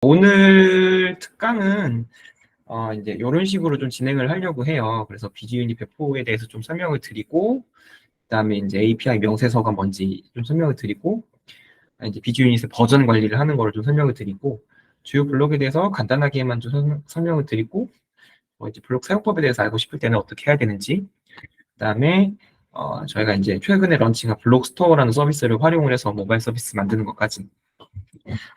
오늘 특강은 이제 이런 식으로 좀 진행을 하려고 해요. 그래서 비즈유닛 배포에 대해서 좀 설명을 드리고, 그다음에 이제 API 명세서가 뭔지 좀 설명을 드리고, 이제 비즈유닛의 버전 관리를 하는 거를 좀 설명을 드리고, 주요 블록에 대해서 간단하게만 좀 설명을 드리고, 이제 블록 사용법에 대해서 알고 싶을 때는 어떻게 해야 되는지, 그다음에 저희가 이제 최근에 런칭한 블록 스토어라는 서비스를 활용을 해서 모바일 서비스 만드는 것까지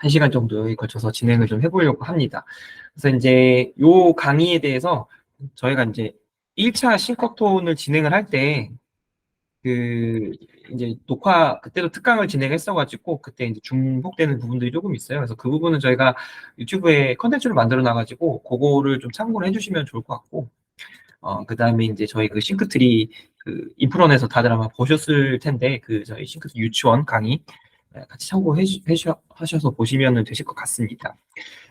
1시간 정도에 걸쳐서 진행을 좀 해보려고 합니다. 그래서 이제 요 강의에 대해서 저희가 이제 1차 싱커톤을 진행을 할 때, 이제 그때도 특강을 진행했어가지고, 그때 이제 중복되는 부분들이 조금 있어요. 그래서 그 부분은 저희가 유튜브에 컨텐츠를 만들어 놔가지고, 그거를 좀 참고를 해주시면 좋을 것 같고, 그 다음에 이제 저희 그 싱크트리, 인프런에서 다들 아마 보셨을 텐데, 저희 싱크트리 유치원 강의, 같이 참고하셔서 보시면 되실 것 같습니다.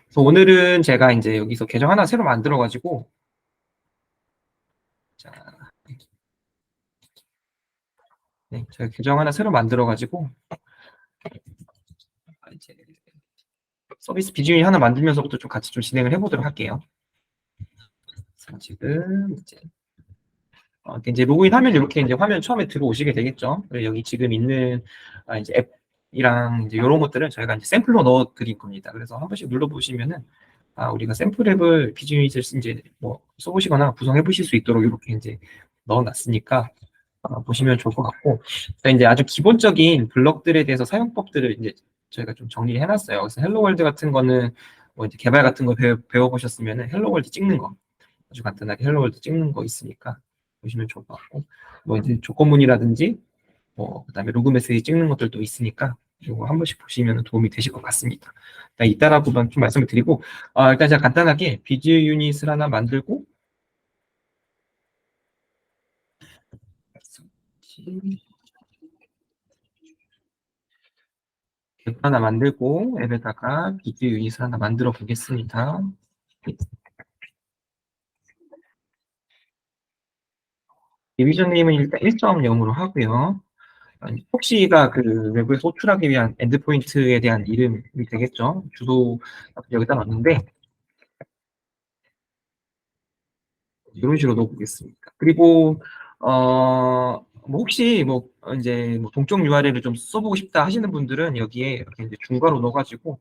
그래서 오늘은 제가 이제 여기서 계정 하나 새로 만들어가지고, 자, 네, 제가 계정 하나 새로 만들어가지고, 이제 서비스 비즈니스 하나 만들면서부터 좀 같이 좀 진행을 해보도록 할게요. 그래서 지금 이제 로그인하면 이렇게 이제 화면 처음에 들어오시게 되겠죠. 그리고 여기 지금 있는 이제 앱이랑 이제 이런 것들은 저희가 이제 샘플로 넣어드린 겁니다. 그래서 한 번씩 눌러보시면은 우리가 샘플 앱을 비즈니스를 이제 뭐 써보시거나 구성해 보실 수 있도록 이렇게 이제 넣어놨으니까 보시면 좋을 것 같고, 이제 아주 기본적인 블럭들에 대해서 사용법들을 이제 저희가 좀 정리해 놨어요. 그래서 헬로월드 같은 거는 뭐 이제 개발 같은 거 배워보셨으면은 헬로월드 찍는 거 아주 간단하게 헬로월드 찍는 거 있으니까 보시면 좋을 것 같고, 뭐 이제 조건문이라든지 뭐 그다음에 로그 메시지 찍는 것들도 있으니까 이거 한 번씩 보시면 도움이 되실 것 같습니다. 이따라고만 좀 말씀을 드리고, 일단 제가 간단하게 비즈 유닛을 하나 만들고 앱 하나 만들고 앱에다가 비즈 유닛을 하나 만들어 보겠습니다. 디비전 네임은 일단 1.0으로 하고요. 혹시가 외부에 호출하기 위한 엔드포인트에 대한 이름이 되겠죠. 주소 여기다 놨는데 이런 식으로 넣어보겠습니다. 그리고 뭐 혹시 뭐 이제 뭐 동적 URL을 좀 써보고 싶다 하시는 분들은 여기에 이렇게 이제 중괄호 넣어가지고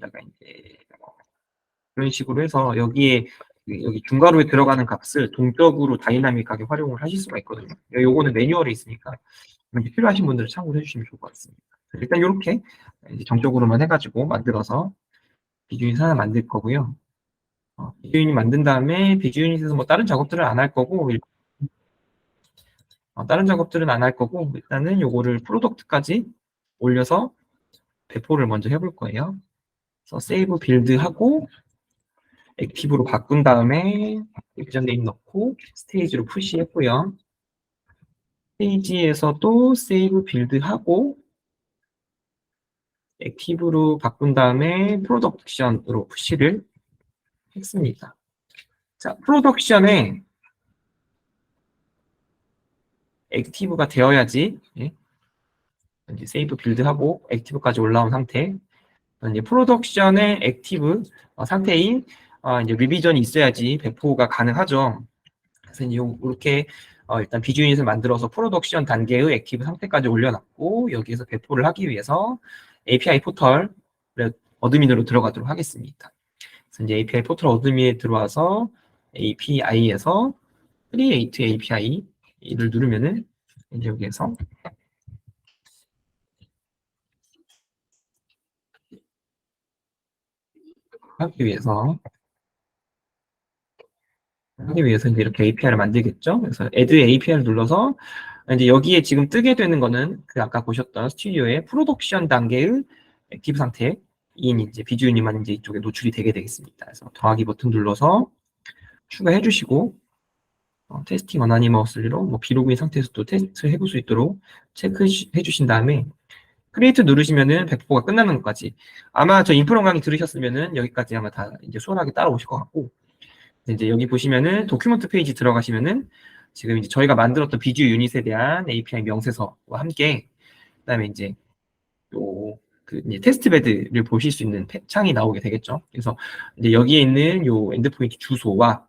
약간 이제 이런 식으로 해서 여기 중괄호에 들어가는 값을 동적으로 다이나믹하게 활용을 하실 수가 있거든요. 요거는 매뉴얼에 있으니까 필요하신 분들은 참고해 주시면 좋을 것 같습니다. 일단 이렇게 이제 정적으로만 해가지고 만들어서 비즈유닛 하나 만들 거고요. 비즈유닛 만든 다음에 비즈유닛에서 뭐 다른 작업들을 안 할 거고, 다른 작업들은 안 할 거고, 일단은 요거를 프로덕트까지 올려서 배포를 먼저 해볼 거예요. 그래서 세이브 빌드하고 액티브로 바꾼 다음에 액션 네임 넣고 스테이지로 푸시했고요. 스테이지에서도 세이브 빌드하고 액티브로 바꾼 다음에 프로덕션으로 푸시를 했습니다. 자, 프로덕션에 액티브가 되어야지, 예, 이제 세이브 빌드하고 액티브까지 올라온 상태. 이제 프로덕션의 액티브 상태인 이제 리비전이 있어야지 배포가 가능하죠. 그래서 이제 이렇게 일단 비즈유닛을 만들어서 프로덕션 단계의 액티브 상태까지 올려놨고, 여기에서 배포를 하기 위해서 API 포털 어드민으로 들어가도록 하겠습니다. 그래서 이제 API 포털 어드민에 들어와서 API에서 Create API를 누르면은 이제 여기에서 하기 위해서 이제 이렇게 API를 만들겠죠. 그래서 Add API를 눌러서 이제 여기에 지금 뜨게 되는 거는 아까 보셨던 스튜디오의 프로덕션 단계의 액티브 상태인 이제 비즈유닛만 이제 이쪽에 노출이 되게 되겠습니다. 그래서 더하기 버튼 눌러서 추가해 주시고, 테스팅 어나니머스로 뭐 비로그인 상태에서도 테스트 해볼 수 있도록 체크해 주신 다음에 크리에이트 누르시면은 배포가 끝나는 것까지, 아마 저 인프런 강의 들으셨으면은 여기까지 아마 다 이제 수월하게 따라오실 것 같고, 이제 여기 보시면은 도큐먼트 페이지 들어가시면은 지금 이제 저희가 만들었던 비주 유닛에 대한 API 명세서와 함께, 그다음에 이제 또 그 이제 테스트 베드를 보실 수 있는 창이 나오게 되겠죠. 그래서 이제 여기에 있는 요 엔드포인트 주소와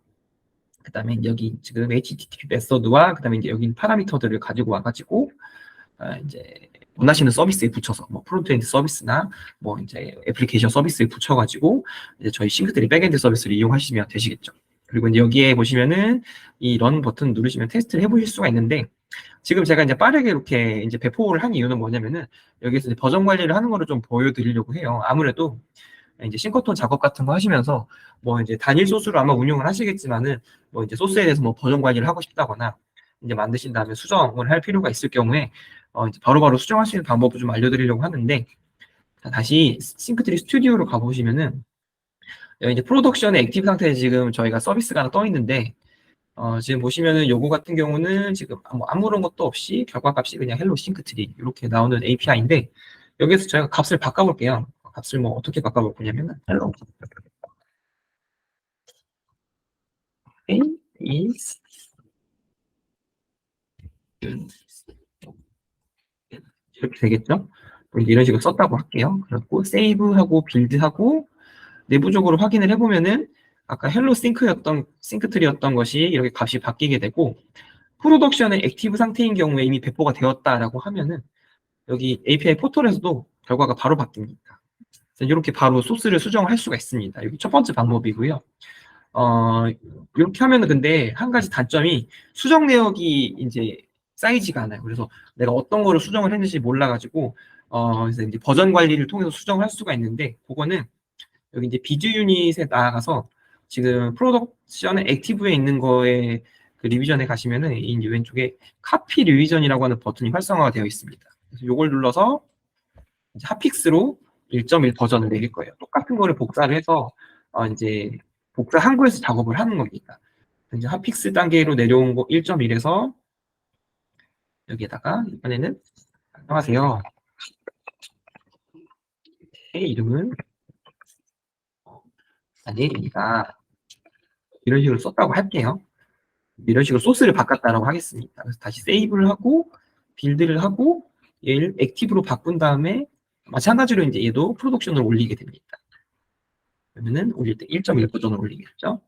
그다음에 여기 지금 HTTP 메서드와 그다음에 이제 여기 파라미터들을 가지고 와가지고 이제 원하시는 서비스에 붙여서 뭐 프론트엔드 서비스나 뭐 이제 애플리케이션 서비스에 붙여가지고 이제 저희 싱크트리 백엔드 서비스를 이용하시면 되시겠죠. 그리고 이제 여기에 보시면은 이 런 버튼 누르시면 테스트를 해보실 수가 있는데 지금 제가 이제 빠르게 이렇게 이제 배포를 한 이유는 뭐냐면은 여기서 이제 버전 관리를 하는 거를 좀 보여드리려고 해요. 아무래도 이제 싱커톤 작업 같은 거 하시면서 뭐 이제 단일 소스로 아마 운영을 하시겠지만은 뭐 이제 소스에 대해서 뭐 버전 관리를 하고 싶다거나 이제 만드신 다음에 수정을 할 필요가 있을 경우에 이제 바로바로 수정할 수 있는 방법을 좀 알려드리려고 하는데 자, 다시 싱크트리 스튜디오로 가보시면은 여기 이제 프로덕션의 액티브 상태에 지금 저희가 서비스가 하나 떠 있는데 지금 보시면은 요거 같은 경우는 지금 뭐 아무런 것도 없이 결과값이 그냥 헬로 싱크트리 이렇게 나오는 API인데 여기서 저희가 값을 바꿔볼게요. 값을 뭐 어떻게 바꿔볼 거냐면은 헬로 is 이렇게 되겠죠? 이런 식으로 썼다고 할게요. 그리고 세이브하고 빌드하고 내부적으로 확인을 해보면은 아까 헬로 싱크트리였던 것이 이렇게 값이 바뀌게 되고 프로덕션의 액티브 상태인 경우에 이미 배포가 되었다라고 하면은 여기 API 포털에서도 결과가 바로 바뀝니다. 이렇게 바로 소스를 수정할 수가 있습니다. 여기 첫 번째 방법이고요. 이렇게 하면은 근데 한 가지 단점이 수정 내역이 이제 쌓이지가 않아요. 그래서 내가 어떤 거를 수정을 했는지 몰라가지고, 그래서 이제 버전 관리를 통해서 수정을 할 수가 있는데, 그거는 여기 이제 비즈 유닛에 나아가서 지금 프로덕션의 액티브에 있는 거에 그 리비전에 가시면은 이 왼쪽에 카피 리비전이라고 하는 버튼이 활성화가 되어 있습니다. 그래서 이걸 눌러서 이제 핫픽스로 1.1 버전을 내릴 거예요. 똑같은 거를 복사를 해서 이제 복사 한국에서 작업을 하는 겁니다. 이제 핫픽스 단계로 내려온 거 1.1에서 여기에다가 이번에는 안녕하세요. 제 이름은 다니엘입니다. 이런 식으로 썼다고 할게요. 이런 식으로 소스를 바꿨다라고 하겠습니다. 그래서 다시 세이브를 하고 빌드를 하고 얘를 액티브로 바꾼 다음에 마찬가지로 이제 얘도 프로덕션을 올리게 됩니다. 그러면은 올릴 때 1.1 버전을 올리겠죠.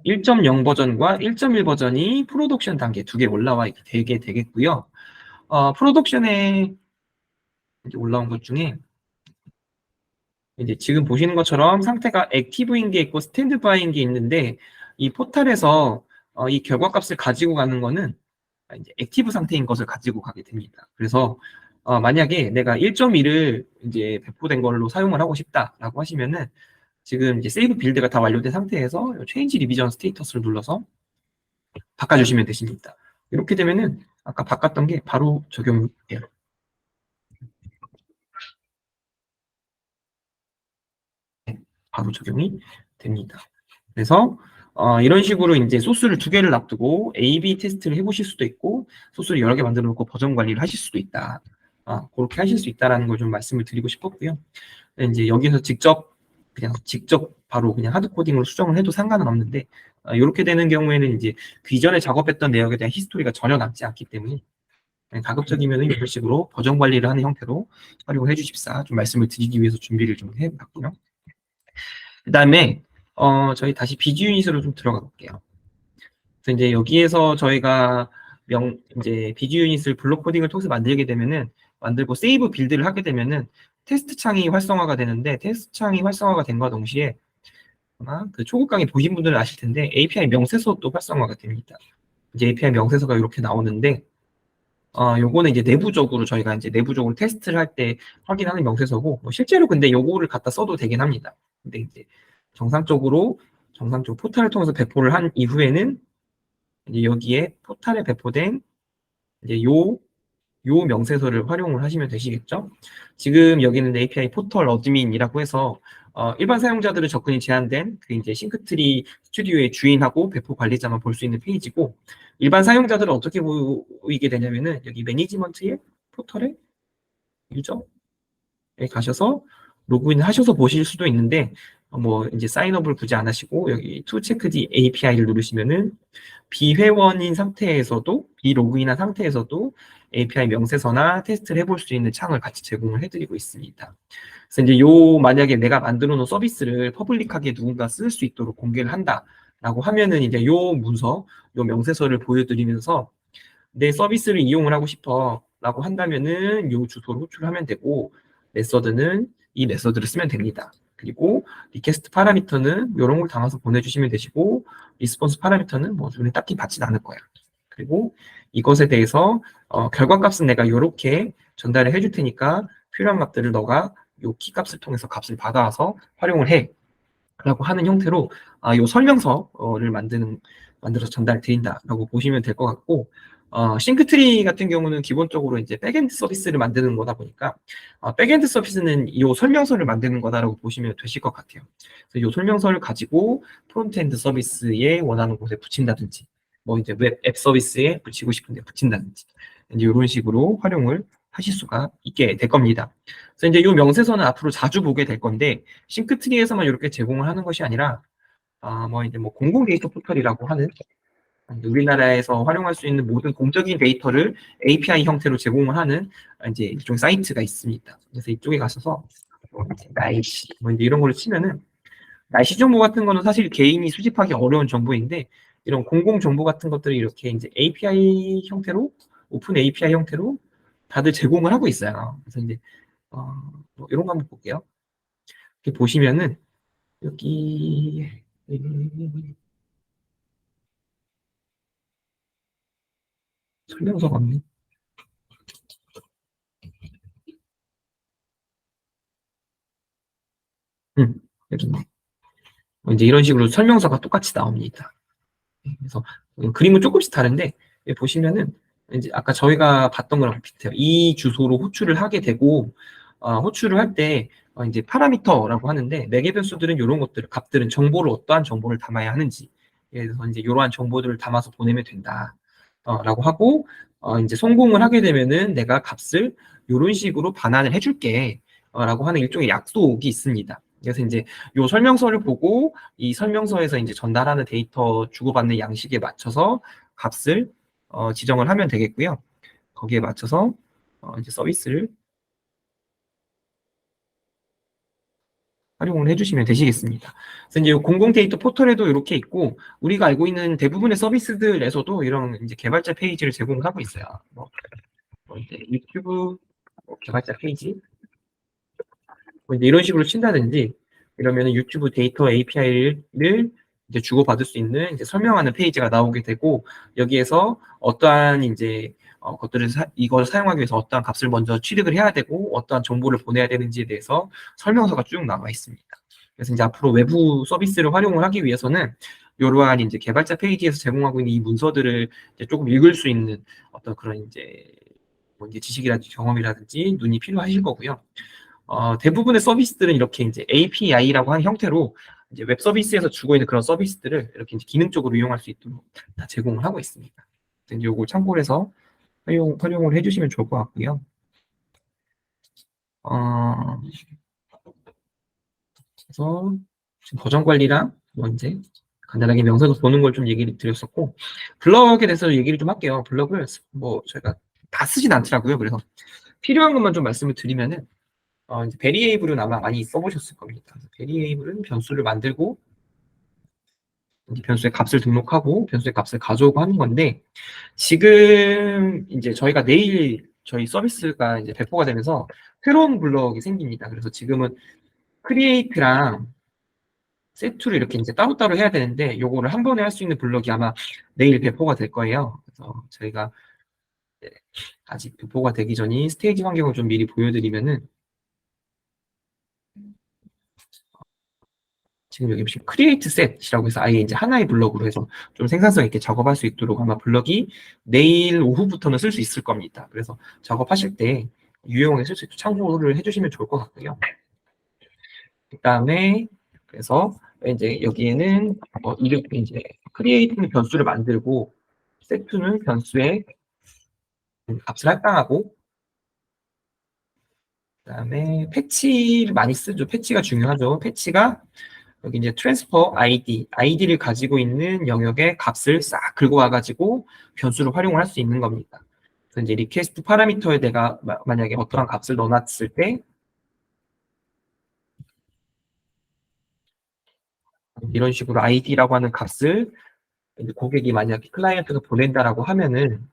1.0 버전과 1.1 버전이 프로덕션 단계 두 개 올라와 되게 되겠고요. 프로덕션에 이제 올라온 것 중에 이제 지금 보시는 것처럼 상태가 액티브인 게 있고 스탠드바이인 게 있는데 이 포탈에서 이 결과값을 가지고 가는 거는 이제 액티브 상태인 것을 가지고 가게 됩니다. 그래서 만약에 내가 1.1을 이제 배포된 걸로 사용을 하고 싶다라고 하시면은 지금 이제 세이브 빌드가 다 완료된 상태에서 체인지 리비전 스테이터스를 눌러서 바꿔주시면 되십니다. 이렇게 되면은 아까 바꿨던 게 바로 적용돼요. 네, 바로 적용이 됩니다. 그래서 이런 식으로 이제 소스를 두 개를 놔두고 A/B 테스트를 해보실 수도 있고 소스를 여러 개 만들어 놓고 버전 관리를 하실 수도 있다. 그렇게 하실 수 있다라는 걸 좀 말씀을 드리고 싶었고요. 이제 여기서 직접 바로 그냥 하드 코딩으로 수정을 해도 상관은 없는데 이렇게 되는 경우에는 이제 그 이전에 작업했던 내역에 대한 히스토리가 전혀 남지 않기 때문에 가급적이면 이런 식으로 버전 관리를 하는 형태로 활용을 해주십사 좀 말씀을 드리기 위해서 준비를 좀 해봤고요. 그 다음에 저희 다시 비즈 유닛으로 좀 들어가 볼게요. 그래서 이제 여기에서 저희가 이제 비즈 유닛을 블록 코딩을 통해서 만들게 되면은 만들고 세이브 빌드를 하게 되면은 테스트 창이 활성화가 되는데 테스트 창이 활성화가 된과 동시에 아마 그 초급 강의 보신 분들은 아실 텐데 API 명세서도 활성화가 됩니다. 이제 API 명세서가 이렇게 나오는데 요거는 이제 내부적으로 저희가 이제 내부적으로 테스트를 할 때 확인하는 명세서고 뭐 실제로 근데 요거를 갖다 써도 되긴 합니다. 근데 이제 정상적으로 포탈을 통해서 배포를 한 이후에는 이제 여기에 포탈에 배포된 이제 요 명세서를 활용을 하시면 되시겠죠. 지금 여기는 API 포털 어드민이라고 해서 일반 사용자들의 접근이 제한된 그 이제 싱크트리 스튜디오의 주인하고 배포 관리자만 볼 수 있는 페이지고 일반 사용자들은 어떻게 보이게 되냐면은 여기 매니지먼트의 포털에 유저에 가셔서 로그인 하셔서 보실 수도 있는데 뭐 이제 사인업을 굳이 안 하시고 여기 to check the API를 누르시면은 비회원인 상태에서도 비로그인한 상태에서도 API 명세서나 테스트를 해볼 수 있는 창을 같이 제공을 해드리고 있습니다. 그래서 이제 만약에 내가 만들어 놓은 서비스를 퍼블릭하게 누군가 쓸 수 있도록 공개를 한다라고 하면은 이제 요 문서, 요 명세서를 보여드리면서 내 서비스를 이용을 하고 싶어 라고 한다면은 요 주소를 호출하면 되고, 메서드는 이 메서드를 쓰면 됩니다. 그리고 리퀘스트 파라미터는 이런 걸 담아서 보내주시면 되시고, 리스폰스 파라미터는 뭐 눈에 딱히 받진 않을 거예요. 그리고 이것에 대해서 결과값은 내가 이렇게 전달을 해줄 테니까 필요한 값들을 너가 요 키 값을 통해서 값을 받아와서 활용을 해 라고 하는 형태로 요 설명서를 만들어서 전달 드린다라고 보시면 될 것 같고, 싱크트리 같은 경우는 기본적으로 이제 백엔드 서비스를 만드는 거다 보니까 백엔드 서비스는 이 설명서를 만드는 거다라고 보시면 되실 것 같아요. 그래서 이 설명서를 가지고 프론트엔드 서비스에 원하는 곳에 붙인다든지, 뭐 이제 웹 앱 서비스에 붙이고 싶은데 붙인다든지, 이제 이런 식으로 활용을 하실 수가 있게 될 겁니다. 그래서 이제 이 명세서는 앞으로 자주 보게 될 건데, 싱크트리에서만 이렇게 제공을 하는 것이 아니라 뭐 이제 뭐 공공 데이터 포털이라고 하는 우리나라에서 활용할 수 있는 모든 공적인 데이터를 API 형태로 제공을 하는 이제 이쪽 사이트가 있습니다. 그래서 이쪽에 가셔서 뭐 이제 날씨 뭐 이제 이런 걸 치면은, 날씨 정보 같은 거는 사실 개인이 수집하기 어려운 정보인데, 이런 공공 정보 같은 것들을 이렇게 이제 API 형태로, 오픈 API 형태로 다들 제공을 하고 있어요. 그래서 이제 뭐 이런 거 한번 볼게요. 이렇게 보시면은 여기 설명서가 없네. 여기 있네. 이제 이런 식으로 설명서가 똑같이 나옵니다. 그래서 그림은 조금씩 다른데, 보시면은 이제 아까 저희가 봤던 거랑 비슷해요. 이 주소로 호출을 하게 되고, 호출을 할 때 이제 파라미터라고 하는데, 매개 변수들은 이런 것들, 값들은 정보를 어떠한 정보를 담아야 하는지, 예를 들어서 이제 이러한 정보들을 담아서 보내면 된다. 라고 하고, 이제 성공을 하게 되면은 내가 값을 이런 식으로 반환을 해줄게. 라고 하는 일종의 약속이 있습니다. 그래서 이제 이 설명서를 보고 이 설명서에서 이제 전달하는 데이터 주고받는 양식에 맞춰서 값을 지정을 하면 되겠고요. 거기에 맞춰서 이제 서비스를 활용을 해주시면 되시겠습니다. 그래서 이제 공공 데이터 포털에도 이렇게 있고, 우리가 알고 있는 대부분의 서비스들에서도 이런 이제 개발자 페이지를 제공하고 있어요. 뭐 이제 유튜브 개발자 페이지, 뭐 이제 이런 식으로 친다든지, 이러면 유튜브 데이터 API를 이제 주고받을 수 있는 이제 설명하는 페이지가 나오게 되고, 여기에서 어떠한 이제 것들을 이걸 사용하기 위해서 어떠한 값을 먼저 취득을 해야 되고 어떠한 정보를 보내야 되는지에 대해서 설명서가 쭉 나와 있습니다. 그래서 이제 앞으로 외부 서비스를 활용을 하기 위해서는 이러한 이제 개발자 페이지에서 제공하고 있는 이 문서들을 이제 조금 읽을 수 있는 어떤 그런 이제 뭐 이제 지식이라든지 경험이라든지 눈이 필요하실 거고요. 대부분의 서비스들은 이렇게 이제 API라고 하는 형태로 이제 웹 서비스에서 주고 있는 그런 서비스들을 이렇게 이제 기능적으로 이용할 수 있도록 다 제공을 하고 있습니다. 이제 요걸 참고를 해서 활용을 해주시면 좋을 것 같고요. 어, 그래서 지금 버전 관리랑 뭐 이제 간단하게 명세서 보는 걸 좀 얘기를 드렸었고, 블럭에 대해서 얘기를 좀 할게요. 블럭을 뭐 저희가 다 쓰진 않더라고요. 그래서 필요한 것만 좀 말씀을 드리면은, 이제 베리에이블은 아마 많이 써보셨을 겁니다. 베리에이블은 변수를 만들고 이제 변수의 값을 등록하고 변수의 값을 가져오고 하는 건데, 지금 이제 저희가 내일 저희 서비스가 이제 배포가 되면서 새로운 블럭이 생깁니다. 그래서 지금은 크리에이트랑 세트를 이렇게 이제 따로따로 해야 되는데, 요거를 한 번에 할 수 있는 블럭이 아마 내일 배포가 될 거예요. 그래서 저희가 이제 아직 배포가 되기 전에 스테이지 환경을 좀 미리 보여드리면은, 지금 여기 보시면 크리에이트 셋이라고 해서 아예 이제 하나의 블럭으로 해서 좀 생산성 있게 작업할 수 있도록 아마 블럭이 내일 오후부터는 쓸 수 있을 겁니다. 그래서 작업하실 때 유용하게 쓸 수 있도록 참고를 해주시면 좋을 것 같고요. 그다음에 그래서 이제 여기에는 이렇게 이제 크리에이트는 변수를 만들고, 세트는 변수의 값을 할당하고, 그다음에 패치를 많이 쓰죠. 패치가 중요하죠. 패치가 여기 이제 트랜스퍼 아이디를 가지고 있는 영역의 값을 싹 긁어 와가지고 변수를 활용을 할 수 있는 겁니다. 그래서 이제 리퀘스트 파라미터에 내가 만약에 어떠한 값을 넣어놨을 때 이런 식으로 아이디라고 하는 값을 이제 고객이 만약에 클라이언트가 보낸다라고 하면은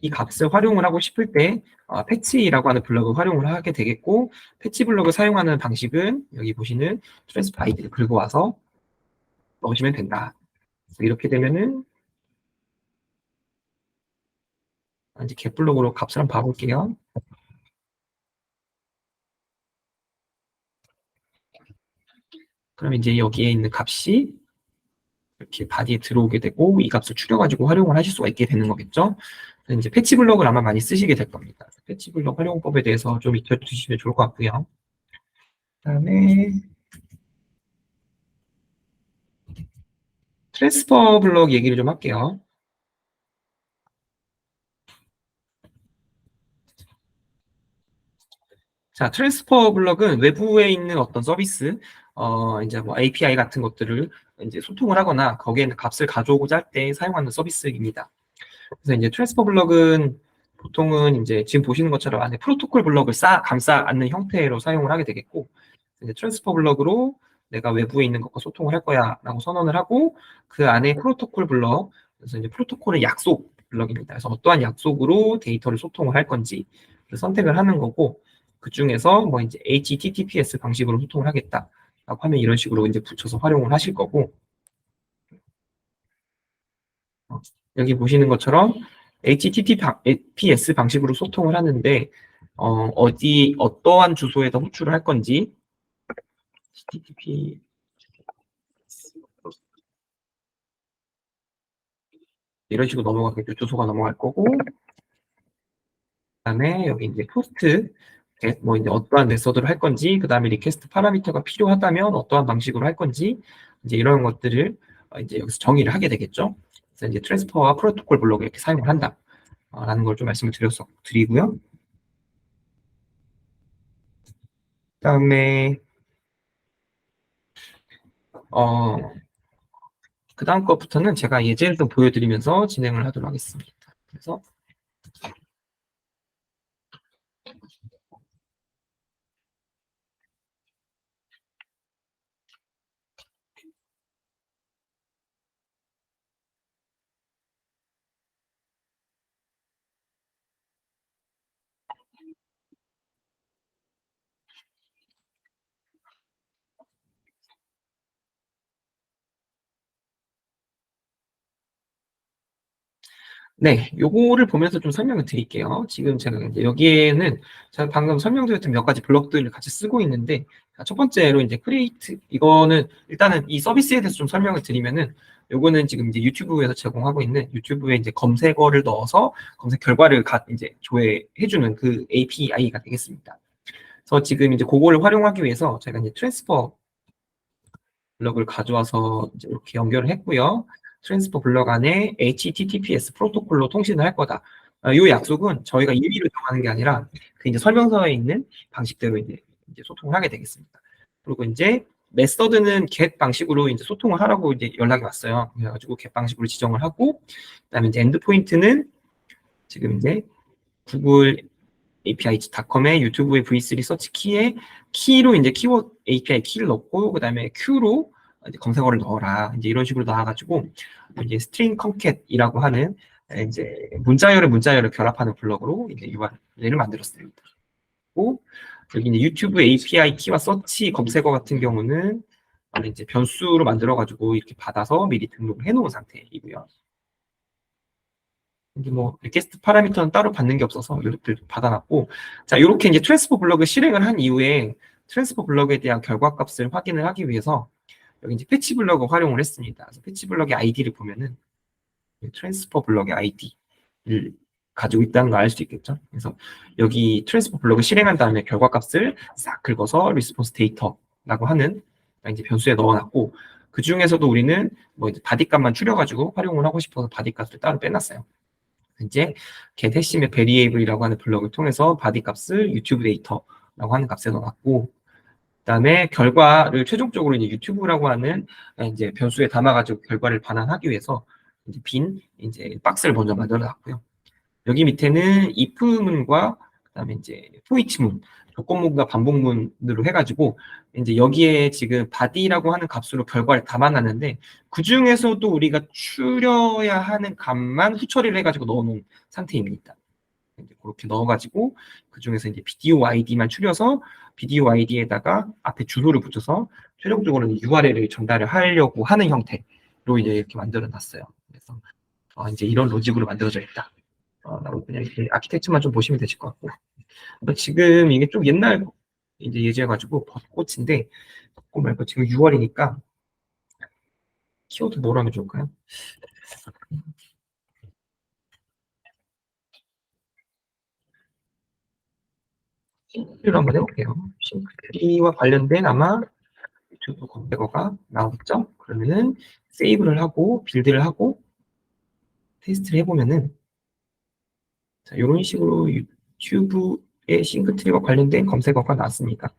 이 값을 활용을 하고 싶을 때 패치라고 하는 블럭을 활용을 하게 되겠고, 패치 블럭을 사용하는 방식은 여기 보시는 트랜스퍼 아이디를 긁어와서 넣으시면 된다. 이렇게 되면은 이제 get 블럭으로 값을 한번 봐볼게요. 그럼 이제 여기에 있는 값이 이렇게 바디에 들어오게 되고 이 값을 추려가지고 활용을 하실 수가 있게 되는 거겠죠. 그래서 이제 패치 블럭을 아마 많이 쓰시게 될 겁니다. 패치 블럭 활용법에 대해서 좀 익혀두시면 좋을 것 같고요. 그다음에 트랜스퍼 블럭 얘기를 좀 할게요. 자, 트랜스퍼 블럭은 외부에 있는 어떤 서비스, 이제 뭐 API 같은 것들을 이제 소통을 하거나 거기에 있는 값을 가져오고자 할 때 사용하는 서비스입니다. 그래서 이제 트랜스퍼 블럭은 보통은 이제 지금 보시는 것처럼 안에 프로토콜 블럭을 감싸 안는 형태로 사용을 하게 되겠고, 이제 트랜스퍼 블럭으로 내가 외부에 있는 것과 소통을 할 거야라고 선언을 하고 그 안에 프로토콜 블럭, 그래서 이제 프로토콜은 약속 블럭입니다. 그래서 어떠한 약속으로 데이터를 소통을 할 건지 선택을 하는 거고, 그 중에서 뭐 이제 HTTPS 방식으로 소통을 하겠다라고 하면 이런 식으로 이제 붙여서 활용을 하실 거고, 여기 보시는 것처럼 HTTPS 방식으로 소통을 하는데 어떠한 주소에다 호출을 할 건지 HTTP 이런 식으로 넘어가겠죠. 주소가 넘어갈 거고, 그다음에 여기 이제 포스트 뭐 이제 어떠한 메서드를 할 건지, 그다음에 리퀘스트 파라미터가 필요하다면 어떠한 방식으로 할 건지 이제 이런 것들을 이제 여기서 정의를 하게 되겠죠. 그래서 이제 트랜스퍼와 프로토콜 블록을 이렇게 사용을 한다. 라는 걸 좀 말씀을 드리고요. 그다음에 그 다음 것부터는 제가 예제를 좀 보여드리면서 진행을 하도록 하겠습니다. 그래서 네, 요거를 보면서 좀 설명을 드릴게요. 지금 제가 이제 여기에는 제가 방금 설명드렸던 몇 가지 블록들을 같이 쓰고 있는데, 첫 번째로 이제 크리에이트, 이거는 일단은 이 서비스에 대해서 좀 설명을 드리면은, 요거는 지금 이제 유튜브에서 제공하고 있는 유튜브에 이제 검색어를 넣어서 검색 결과를 이제 조회해주는 그 API가 되겠습니다. 그래서 지금 이제 그거를 활용하기 위해서 제가 이제 트랜스퍼 블럭을 가져와서 이제 이렇게 연결을 했고요. 트랜스퍼 블럭 안에 HTTPS 프로토콜로 통신을 할 거다. 이 약속은 저희가 임의로 정하는 게 아니라 그 이제 설명서에 있는 방식대로 이제 소통을 하게 되겠습니다. 그리고 이제 메서드는 get 방식으로 이제 소통을 하라고 이제 연락이 왔어요. 그래가지고 get 방식으로 지정을 하고, 그다음에 이제 엔드포인트는 지금 이제 구글 API.com의 유튜브의 V3 서치 키로 이제 키워드 API 키를 넣고, 그 다음에 Q로 이제 검색어를 넣어라. 이제 이런 식으로 나와가지고, 이제 스트링 컨캣이라고 하는 이제 문자열을 결합하는 블럭으로 이제 URL을 만들었습니다. 그리고 여기 이제 유튜브 API 키와 서치 검색어 같은 경우는 이제 변수로 만들어가지고 이렇게 받아서 미리 등록을 해놓은 상태이고요. 이게 뭐 리퀘스트 파라미터는 따로 받는 게 없어서 이렇게 받아놨고, 자, 이렇게 이제 트랜스퍼 블럭을 실행을 한 이후에 트랜스퍼 블럭에 대한 결과값을 확인을 하기 위해서 여기 이제 패치 블럭을 활용을 했습니다. 그래서 패치 블럭의 아이디를 보면은 트랜스퍼 블럭의 아이디를 가지고 있다는 걸 알 수 있겠죠. 그래서 여기 트랜스퍼 블럭을 실행한 다음에 결과값을 싹 긁어서 리스폰스 데이터라고 하는 이제 변수에 넣어놨고, 그 중에서도 우리는 뭐 이제 바디값만 추려가지고 활용을 하고 싶어서 바디값을 따로 빼놨어요. 이제 get 핵심의 variable이라고 하는 블럭을 통해서 바디 값을 유튜브 데이터라고 하는 값에 넣어놨고, 그다음에 결과를 최종적으로 이제 유튜브라고 하는 이제 변수에 담아가지고 결과를 반환하기 위해서 이제 빈 이제 박스를 먼저 만들어놨고요. 여기 밑에는 if문과 그다음에 이제 fo이치문, 조건문과 반복문으로 해가지고 이제 여기에 지금 body라고 하는 값으로 결과를 담아놨는데 그 중에서도 우리가 추려야 하는 값만 후처리를 해가지고 넣어놓은 상태입니다. 이제 그렇게 넣어가지고 그 중에서 이제 비디오 아이디만 추려서 비디오 아이디에다가 앞에 주소를 붙여서 최종적으로는 URL을 전달을 하려고 하는 형태로 이제 이렇게 만들어놨어요. 그래서 이제 이런 로직으로 만들어져 있다. 나도 그냥 이렇게 아키텍처만 좀 보시면 되실 것 같고. 지금 이게 좀 옛날 이제 예제여가지고 벚꽃인데 벚꽃 말고 지금 6월이니까 키워드 뭐로 하면 좋을까요? 싱크트리로 한번 해볼게요. 싱크트리와 관련된 아마 유튜브 검색어가 나오겠죠? 그러면은 세이브를 하고 빌드를 하고 테스트를 해보면은 자, 이런 식으로 유튜브의 싱크트리와 관련된 검색어가 나왔습니다.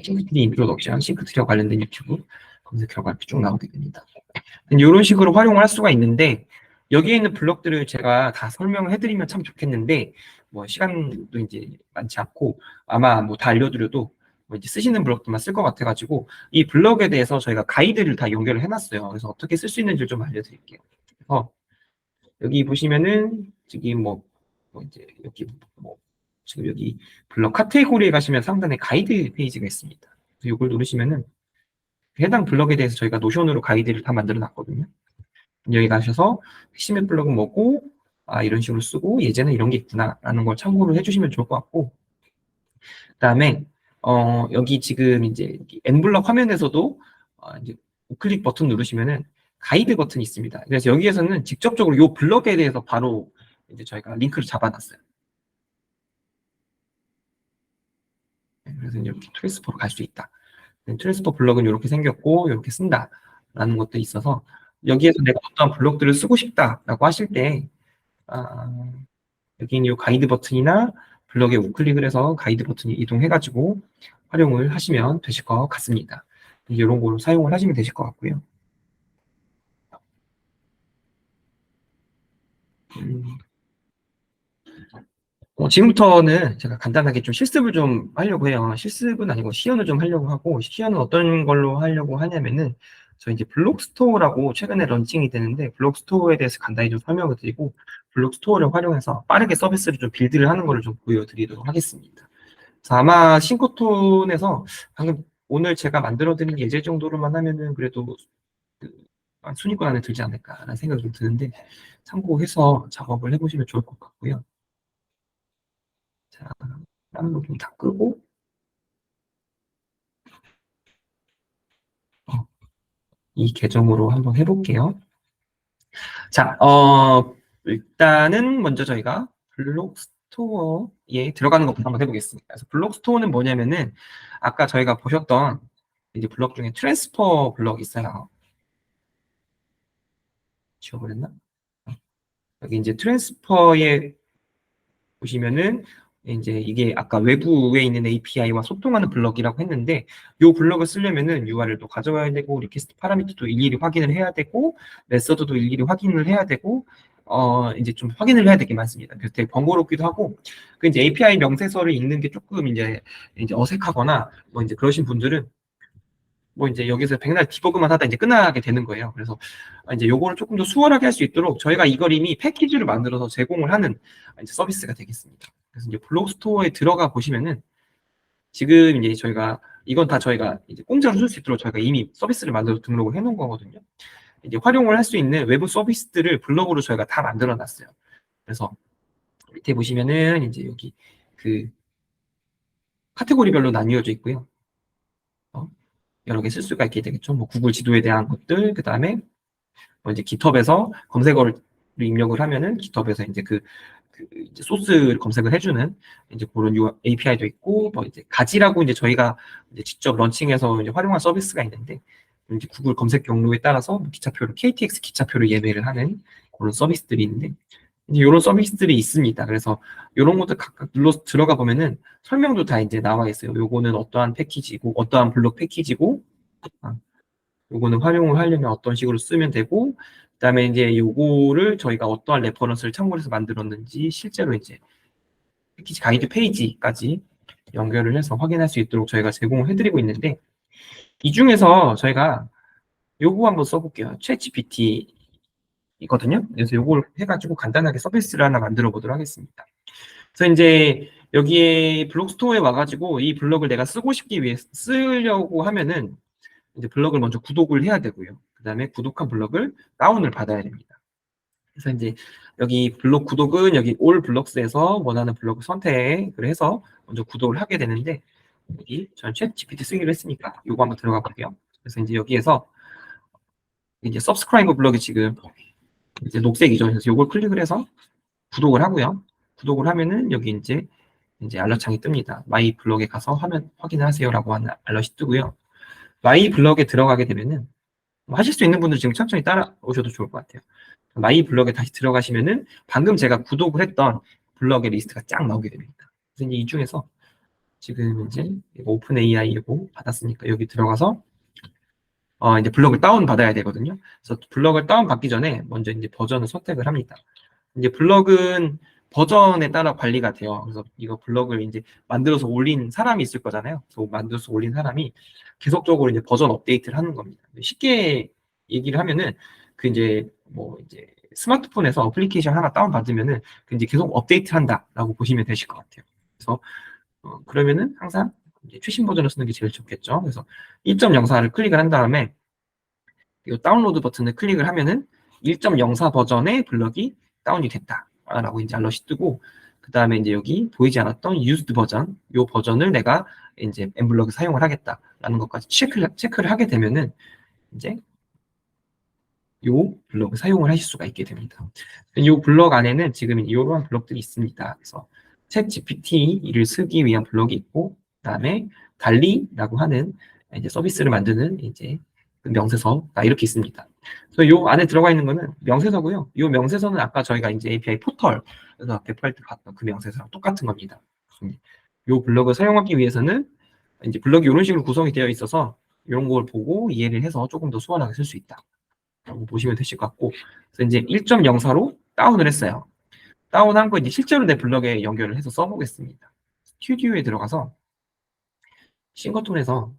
싱크트리 인트로덕션, 싱크트리와 관련된 유튜브 검색 결과 이렇게 쭉 나오게 됩니다. 이런 식으로 활용을 할 수가 있는데 여기에 있는 블럭들을 제가 다 설명을 해드리면 참 좋겠는데 뭐 시간도 이제 많지 않고 아마 뭐 다 알려드려도 뭐 이제 쓰시는 블럭들만 쓸 것 같아가지고 이 블럭에 대해서 저희가 가이드를 다 연결을 해놨어요. 그래서 어떻게 쓸 수 있는지 좀 알려드릴게요. 그래서 여기 보시면은 지금 뭐 이제 여기 뭐 지금 여기 블럭 카테고리에 가시면 상단에 가이드 페이지가 있습니다. 그래서 이걸 누르시면은 해당 블럭에 대해서 저희가 노션으로 가이드를 다 만들어 놨거든요. 여기 가셔서 핵심의 블럭은 뭐고 이런 식으로 쓰고 예제는 이런 게 있구나 라는 걸 참고를 해주시면 좋을 것 같고 그다음에 여기 지금 이제 N블럭 화면에서도 이제 우클릭 버튼 누르시면은 가이드 버튼이 있습니다. 그래서 여기에서는 직접적으로 이 블럭에 대해서 바로 이제 저희가 링크를 잡아놨어요. 그래서 이렇게 트랜스퍼로 갈 수 있다. 트랜스퍼 블럭은 이렇게 생겼고 이렇게 쓴다라는 것도 있어서 여기에서 내가 어떤 블럭들을 쓰고 싶다라고 하실 때 여기 있는 이 가이드 버튼이나 블럭에 우클릭을 해서 가이드 버튼이 이동해가지고 활용을 하시면 되실 것 같습니다. 이런 걸로 사용을 하시면 되실 것 같고요. 지금부터는 제가 간단하게 좀 실습을 좀 하려고 해요. 실습은 아니고 시연을 좀 하려고 하고, 시연은 어떤 걸로 하려고 하냐면은, 저 이제 블록스토어라고 최근에 런칭이 되는데, 블록스토어에 대해서 간단히 좀 설명을 드리고, 블록스토어를 활용해서 빠르게 서비스를 좀 빌드를 하는 거를 좀 보여드리도록 하겠습니다. 그래서 아마 싱크톤에서 방금 오늘 제가 만들어드린 예제 정도로만 하면은 그래도 그 순위권 안에 들지 않을까라는 생각이 좀 드는데, 참고해서 작업을 해보시면 좋을 것 같고요. 자, 다른 거 좀 다 끄고, 이 계정으로 한번 해볼게요. 자, 일단은 먼저 저희가 블록 스토어에 들어가는 것부터 한번 해보겠습니다. 그래서 블록 스토어는 뭐냐면은 아까 저희가 보셨던 이제 블록 중에 트랜스퍼 블럭 있어요. 지워버렸나? 여기 이제 트랜스퍼에 보시면은 이제 이게 아까 외부에 있는 API와 소통하는 블럭이라고 했는데 이 블럭을 쓰려면은 URL도 가져와야 되고 리퀘스트 파라미터도 일일이 확인을 해야 되고 메서드도 일일이 확인을 해야 되고 이제 좀 확인을 해야 될 게 많습니다. 그래서 되게 번거롭기도 하고 그 이제 API 명세서를 읽는 게 조금 이제 어색하거나 뭐 이제 그러신 분들은 뭐 이제 여기서 백날 디버그만 하다 이제 끝나게 되는 거예요. 그래서 이제 요거를 조금 더 수월하게 할 수 있도록 저희가 이걸 이미 패키지를 만들어서 제공을 하는 이제 서비스가 되겠습니다. 그래서 이제 블록 스토어에 들어가 보시면은 지금 이제 저희가 이건 다 저희가 이제 공짜로 쓸 수 있도록 저희가 이미 서비스를 만들어서 등록을 해 놓은 거거든요. 이제 활용을 할 수 있는 외부 서비스들을 블록으로 저희가 다 만들어 놨어요. 그래서 밑에 보시면은 이제 여기 그 카테고리별로 나뉘어져 있고요. 여러 개 쓸 수가 있게 되겠죠. 뭐 구글 지도에 대한 것들, 그 다음에 뭐 이제 GitHub에서 검색어를 입력을 하면은 GitHub에서 이제 이제 소스 검색을 해주는 이제 그런 API도 있고, 뭐 이제 가지라고 이제 저희가 이제 직접 런칭해서 이제 활용한 서비스가 있는데, 이제 구글 검색 경로에 따라서 뭐 기차표를 KTX 기차표를 예매를 하는 그런 서비스들이 있는데, 이제 이런 서비스들이 있습니다. 그래서 이런 것들 각각 눌러 들어가 보면은 설명도 다 이제 나와 있어요. 요거는 어떠한 패키지고, 어떠한 블록 패키지고, 아, 요거는 활용을 하려면 어떤 식으로 쓰면 되고, 그다음에 이제 요거를 저희가 어떠한 레퍼런스를 참고해서 만들었는지 실제로 이제 패키지 가이드 페이지까지 연결을 해서 확인할 수 있도록 저희가 제공을 해드리고 있는데, 이 중에서 저희가 요거 한번 써볼게요. 챗GPT 이거든요. 그래서 요걸 해가지고 간단하게 서비스를 하나 만들어 보도록 하겠습니다. 그래서 이제 여기에 블록 스토어에 와가지고 이 블럭을 내가 쓰고 싶기 위해 쓰려고 하면은 이제 블럭을 먼저 구독을 해야 되고요. 그 다음에 구독한 블럭을 다운을 받아야 됩니다. 그래서 이제 여기 블록 구독은 여기 올 블록스에서 원하는 블록을 선택을 해서 먼저 구독을 하게 되는데, 여기 저는 챗 GPT 쓰기로 했으니까 요거 한번 들어가 볼게요. 그래서 이제 여기에서 이제 서브스크라이버 블럭이 지금 이제 녹색이죠. 그래서 요걸 클릭을 해서 구독을 하고요. 구독을 하면은 여기 이제 알럿창이 뜹니다. 마이 블럭에 가서 화면 확인하세요라고 하는 알럿이 뜨고요. 마이 블럭에 들어가게 되면은 뭐 하실 수 있는 분들 지금 천천히 따라오셔도 좋을 것 같아요. 마이 블럭에 다시 들어가시면은 방금 제가 구독을 했던 블럭의 리스트가 쫙 나오게 됩니다. 그래서 이 중에서 지금 이제 오픈 AI 이거 받았으니까 여기 들어가서 이제 블럭을 다운 받아야 되거든요. 그래서 블럭을 다운 받기 전에 먼저 이제 버전을 선택을 합니다. 이제 블럭은 버전에 따라 관리가 돼요. 그래서 이거 블럭을 이제 만들어서 올린 사람이 있을 거잖아요. 그래서 만들어서 올린 사람이 계속적으로 이제 버전 업데이트를 하는 겁니다. 쉽게 얘기를 하면은 그 이제 뭐 이제 스마트폰에서 어플리케이션 하나 다운 받으면은 그 이제 계속 업데이트 한다라고 보시면 되실 것 같아요. 그래서 그러면은 항상 이제 최신 버전을 쓰는 게 제일 좋겠죠. 그래서 1.04를 클릭을 한 다음에 이 다운로드 버튼을 클릭을 하면은 1.04 버전의 블럭이 다운이 됐다라고 이제 알럿이 뜨고, 그 다음에 이제 여기 보이지 않았던 used 버전, 요 버전을 내가 이제 엠블럭에 사용을 하겠다라는 것까지 체크를 하게 되면은 이제 요 블럭을 사용을 하실 수가 있게 됩니다. 요 블럭 안에는 지금 이러한 블럭들이 있습니다. 그래서 챗 GPT를 쓰기 위한 블럭이 있고, 그다음에 달리라고 하는 이제 서비스를 만드는 이제 그 명세서가 이렇게 있습니다. 그래서 요 안에 들어가 있는 거는 명세서고요. 요 명세서는 아까 저희가 이제 API 포털에서 배포할 때 봤던 그 명세서랑 똑같은 겁니다. 요 블럭을 사용하기 위해서는 이제 블럭이 이런 식으로 구성이 되어 있어서 이런 걸 보고 이해를 해서 조금 더 수월하게 쓸 수 있다. 라고 보시면 되실 것 같고, 그래서 이제 1.04로 다운을 했어요. 다운한 거 이제 실제로 내 블럭에 연결을 해서 써보겠습니다. 스튜디오에 들어가서 싱거톤에서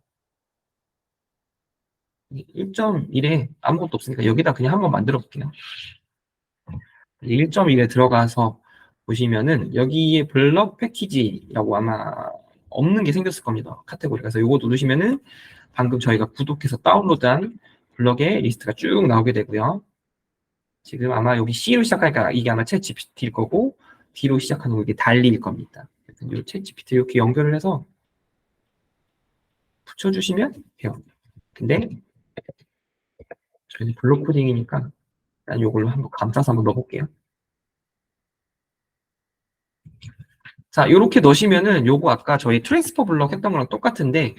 1.1에 아무것도 없으니까 여기다 그냥 한번 만들어 볼게요. 1.1에 들어가서 보시면은 여기에 블럭 패키지라고 아마 없는 게 생겼을 겁니다. 카테고리. 그래서 이거 누르시면은 방금 저희가 구독해서 다운로드한 블럭의 리스트가 쭉 나오게 되고요. 지금 아마 여기 C로 시작하니까 이게 아마 챗 GPT일 거고, D로 시작하는 거 이게 달리일 겁니다. 이챗 GPT 이렇게 연결을 해서 붙여주시면 돼요. 근데 저희는 블록 코딩이니까 일단 이걸로 한번 감싸서 한번 넣어볼게요. 자, 이렇게 넣으시면은 요거 아까 저희 트랜스퍼 블럭 했던 거랑 똑같은데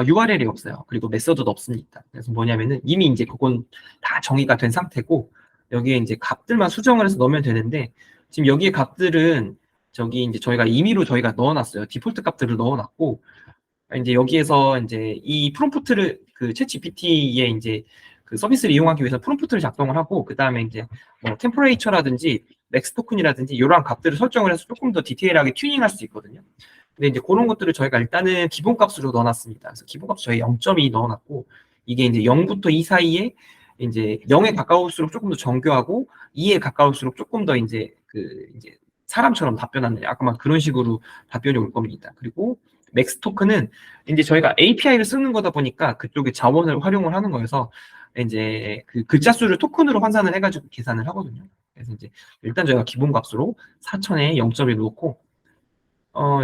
URL이 없어요. 그리고 메서드도 없습니다. 그래서 뭐냐면은 이미 이제 그건 다 정의가 된 상태고, 여기에 이제 값들만 수정을 해서 넣으면 되는데, 지금 여기에 값들은 저기 이제 저희가 임의로 저희가 넣어놨어요. 디폴트 값들을 넣어놨고, 이제 여기에서 이제 이 프롬프트를 그 챗 GPT에 이제 그 서비스를 이용하기 위해서 프롬프트를 작성을 하고, 그 다음에 이제 뭐 템퍼레이처라든지 맥스 토큰이라든지 이러한 값들을 설정을 해서 조금 더 디테일하게 튜닝할 수 있거든요. 근데 이제 그런 것들을 저희가 일단은 기본값으로 넣어놨습니다. 그래서 기본값 저희 0.2 넣어놨고, 이게 이제 0부터 2 사이에 이제 0에 가까울수록 조금 더 정교하고, 2에 가까울수록 조금 더 이제 그 이제 사람처럼 답변하는 약간 그런 식으로 답변이 올 겁니다. 그리고 맥스 토큰은 이제 저희가 API를 쓰는 거다 보니까 그쪽에 자원을 활용을 하는 거여서 이제 그 글자 수를 토큰으로 환산을 해가지고 계산을 하거든요. 그래서 이제 일단 저희가 기본 값으로 4000에 0.1 놓고,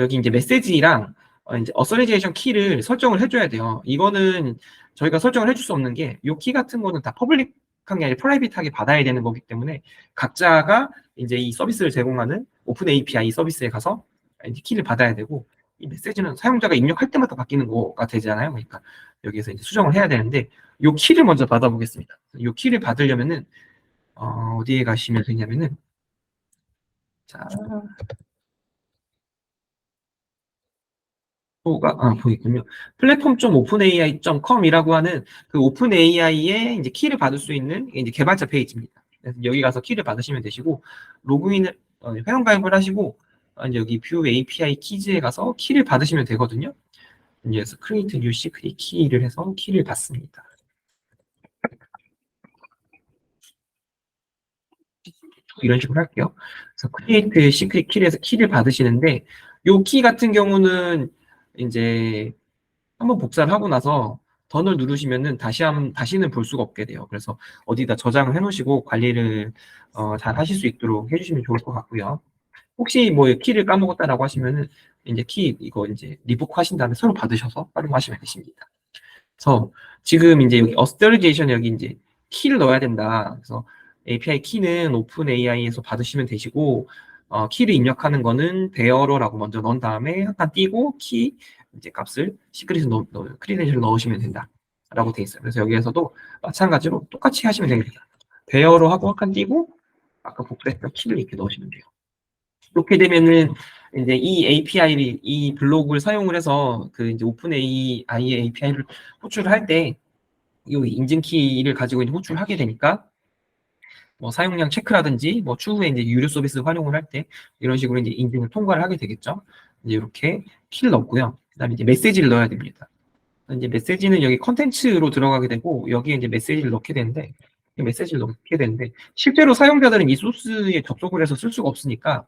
여기 이제 메시지랑 이제 어서리제이션 키를 설정을 해줘야 돼요. 이거는 저희가 설정을 해줄 수 없는 게, 이 키 같은 거는 다 퍼블릭한 게 아니라 프라이빗하게 받아야 되는 거기 때문에 각자가 이제 이 서비스를 제공하는 오픈 API 서비스에 가서 이제 키를 받아야 되고, 이 메시지는 사용자가 입력할 때마다 바뀌는 거가 되잖아요. 그러니까 여기에서 이제 수정을 해야 되는데, 이 키를 먼저 받아보겠습니다. 이 키를 받으려면은 어디에 가시면 되냐면은 자, 보이군요. platform.openai.com이라고 하는 그 오픈AI의 이제 키를 받을 수 있는 이제 개발자 페이지입니다. 그래서 여기 가서 키를 받으시면 되시고, 로그인을, 회원가입을 하시고, 이제 여기 뷰 API 키즈에 가서 키를 받으시면 되거든요. 이제 그래서 create new secret key를 해서 키를 받습니다. 이런 식으로 할게요. 그래서 create secret key에서 키를 받으시는데, 요 키 같은 경우는 이제 한번 복사를 하고 나서 던을 누르시면은 다시는 볼 수가 없게 돼요. 그래서 어디다 저장을 해놓으시고 관리를 잘 하실 수 있도록 해주시면 좋을 것 같고요. 혹시 뭐 키를 까먹었다라고 하시면은 이제 키 이거 이제 리부크 하신 다음에 새로 받으셔서 활용하시면 되십니다. 그래서 지금 이제 여기 authorization에 여기 이제 키를 넣어야 된다. 그래서 API 키는 오픈 AI에서 받으시면 되시고, 키를 입력하는 거는 베어러라고 먼저 넣은 다음에 한 칸 띄고 키 이제 값을 시크릿을 크리덴셜 넣으시면 된다. 라고 돼 있어요. 그래서 여기에서도 마찬가지로 똑같이 하시면 됩니다. 베어러 하고 한 칸 띄고 아까 복사했던 키를 이렇게 넣으시면 돼요. 이렇게 되면은 이제 이 블록을 사용을 해서 그 이제 오픈 AI의 API를 호출할 때 이 인증키를 가지고 이제 호출하게 되니까 뭐 사용량 체크라든지 뭐 추후에 이제 유료 서비스 활용을 할 때 이런 식으로 이제 인증을 통과를 하게 되겠죠. 이제 이렇게 키를 넣고요. 그다음에 이제 메시지를 넣어야 됩니다. 이제 메시지는 여기 컨텐츠로 들어가게 되고 여기에 이제 메시지를 넣게 되는데 실제로 사용자들은 이 소스에 접속을 해서 쓸 수가 없으니까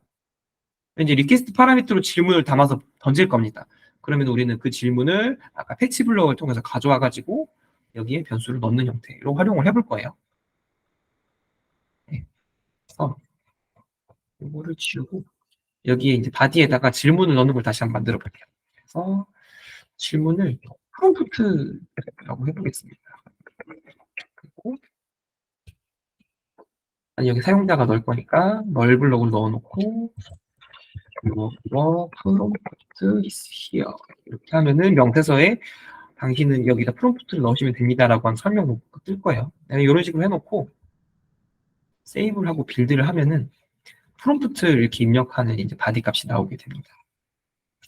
이제 리퀘스트 파라미터로 질문을 담아서 던질 겁니다. 그러면 우리는 그 질문을 아까 패치 블럭을 통해서 가져와 가지고 여기에 변수를 넣는 형태로 활용을 해볼 거예요. 네. 그래서 이거를 지우고 여기에 이제 바디에다가 질문을 넣는 걸 다시 한번 만들어 볼게요. 그래서 질문을 프롬프트라고 해보겠습니다. 그리고 여기 사용자가 넣을 거니까 널 블록을 넣어놓고 이거 프롬프트 is here 이렇게 하면은 명태서에 당신은 여기다 프롬프트를 넣으시면 됩니다라고 한 설명 문구가 뜰 거예요. 이런 식으로 해놓고 세이브를 하고 빌드를 하면은 프롬프트를 이렇게 입력하는 이제 바디 값이 나오게 됩니다.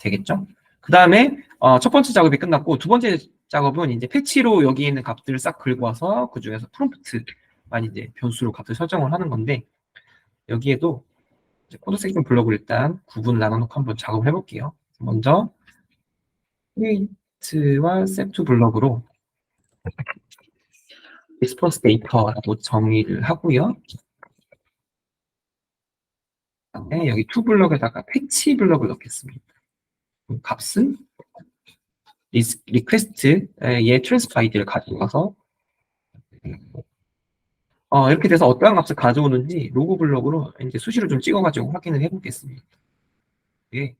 되겠죠? 그 다음에 첫 번째 작업이 끝났고 두 번째 작업은 이제 패치로 여기 있는 값들을 싹 긁고 와서 그 중에서 프롬프트만 이제 변수로 값을 설정을 하는 건데 여기에도 이제 코드 섹션 블록을 일단 구분을 나눠놓고 한번 작업을 해볼게요. 먼저 create와 set 블록으로 response data라고 정의를 하고요. 그다음에 여기 to 블록에다가 패치 블록을 넣겠습니다. 값은 request의 transfer id를 가져가서 이렇게 돼서 어떠한 값을 가져오는지 로그 블록으로 이제 수시로 좀 찍어가지고 확인을 해보겠습니다. 이게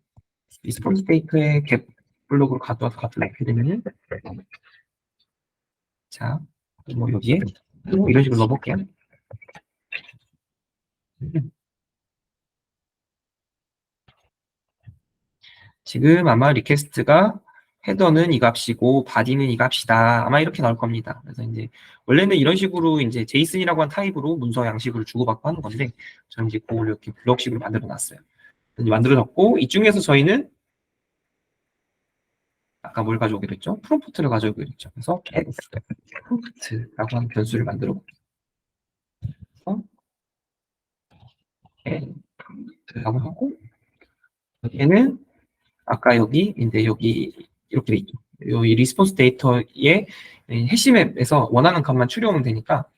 response date의 갭 블록으로 가져와서 값을 넣게 되면은 자, 뭐 여기에 뭐 이런 식으로 넣어볼게요. 지금 아마 리퀘스트가 헤더는 이 값이고 바디는 이 값이다. 아마 이렇게 나올 겁니다. 그래서 이제 원래는 이런 식으로 이제 제이슨이라고 한 타입으로 문서 양식으로 주고받고 하는 건데 저는 이제 그걸 이렇게 블럭식으로 만들어 놨어요. 만들어졌고 이 중에서 저희는 아까 뭘 가져오기로 했죠? 프롬프트를 가져오기로 했죠. 그래서 get 프롬프트라고 하는 변수를 만들어 볼게요. 그래서 get 프롬프트라고 하고 얘는 아까 여기 이제 여기 이렇게 돼 있죠. 이 리스폰스 데이터의 해시맵에서 원하는 값만 추려오면 되니까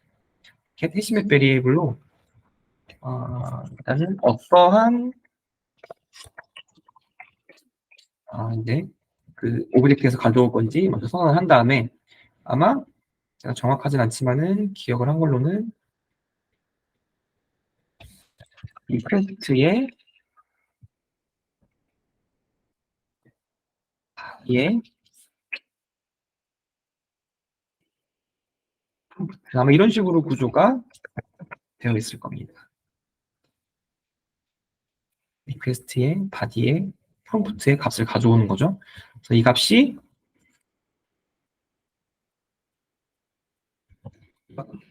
get 해시맵 베리에이블로 일단은 어떠한 이제 그 오브젝트에서 가져올 건지 먼저 선언을 한 다음에 아마 제가 정확하진 않지만은 기억을 한 걸로는 리퀘스트의 아마 이런 식으로 구조가 되어 있을 겁니다. 리퀘스트의 바디의 프롬프트의 값을 가져오는 거죠. 그래서 이 값이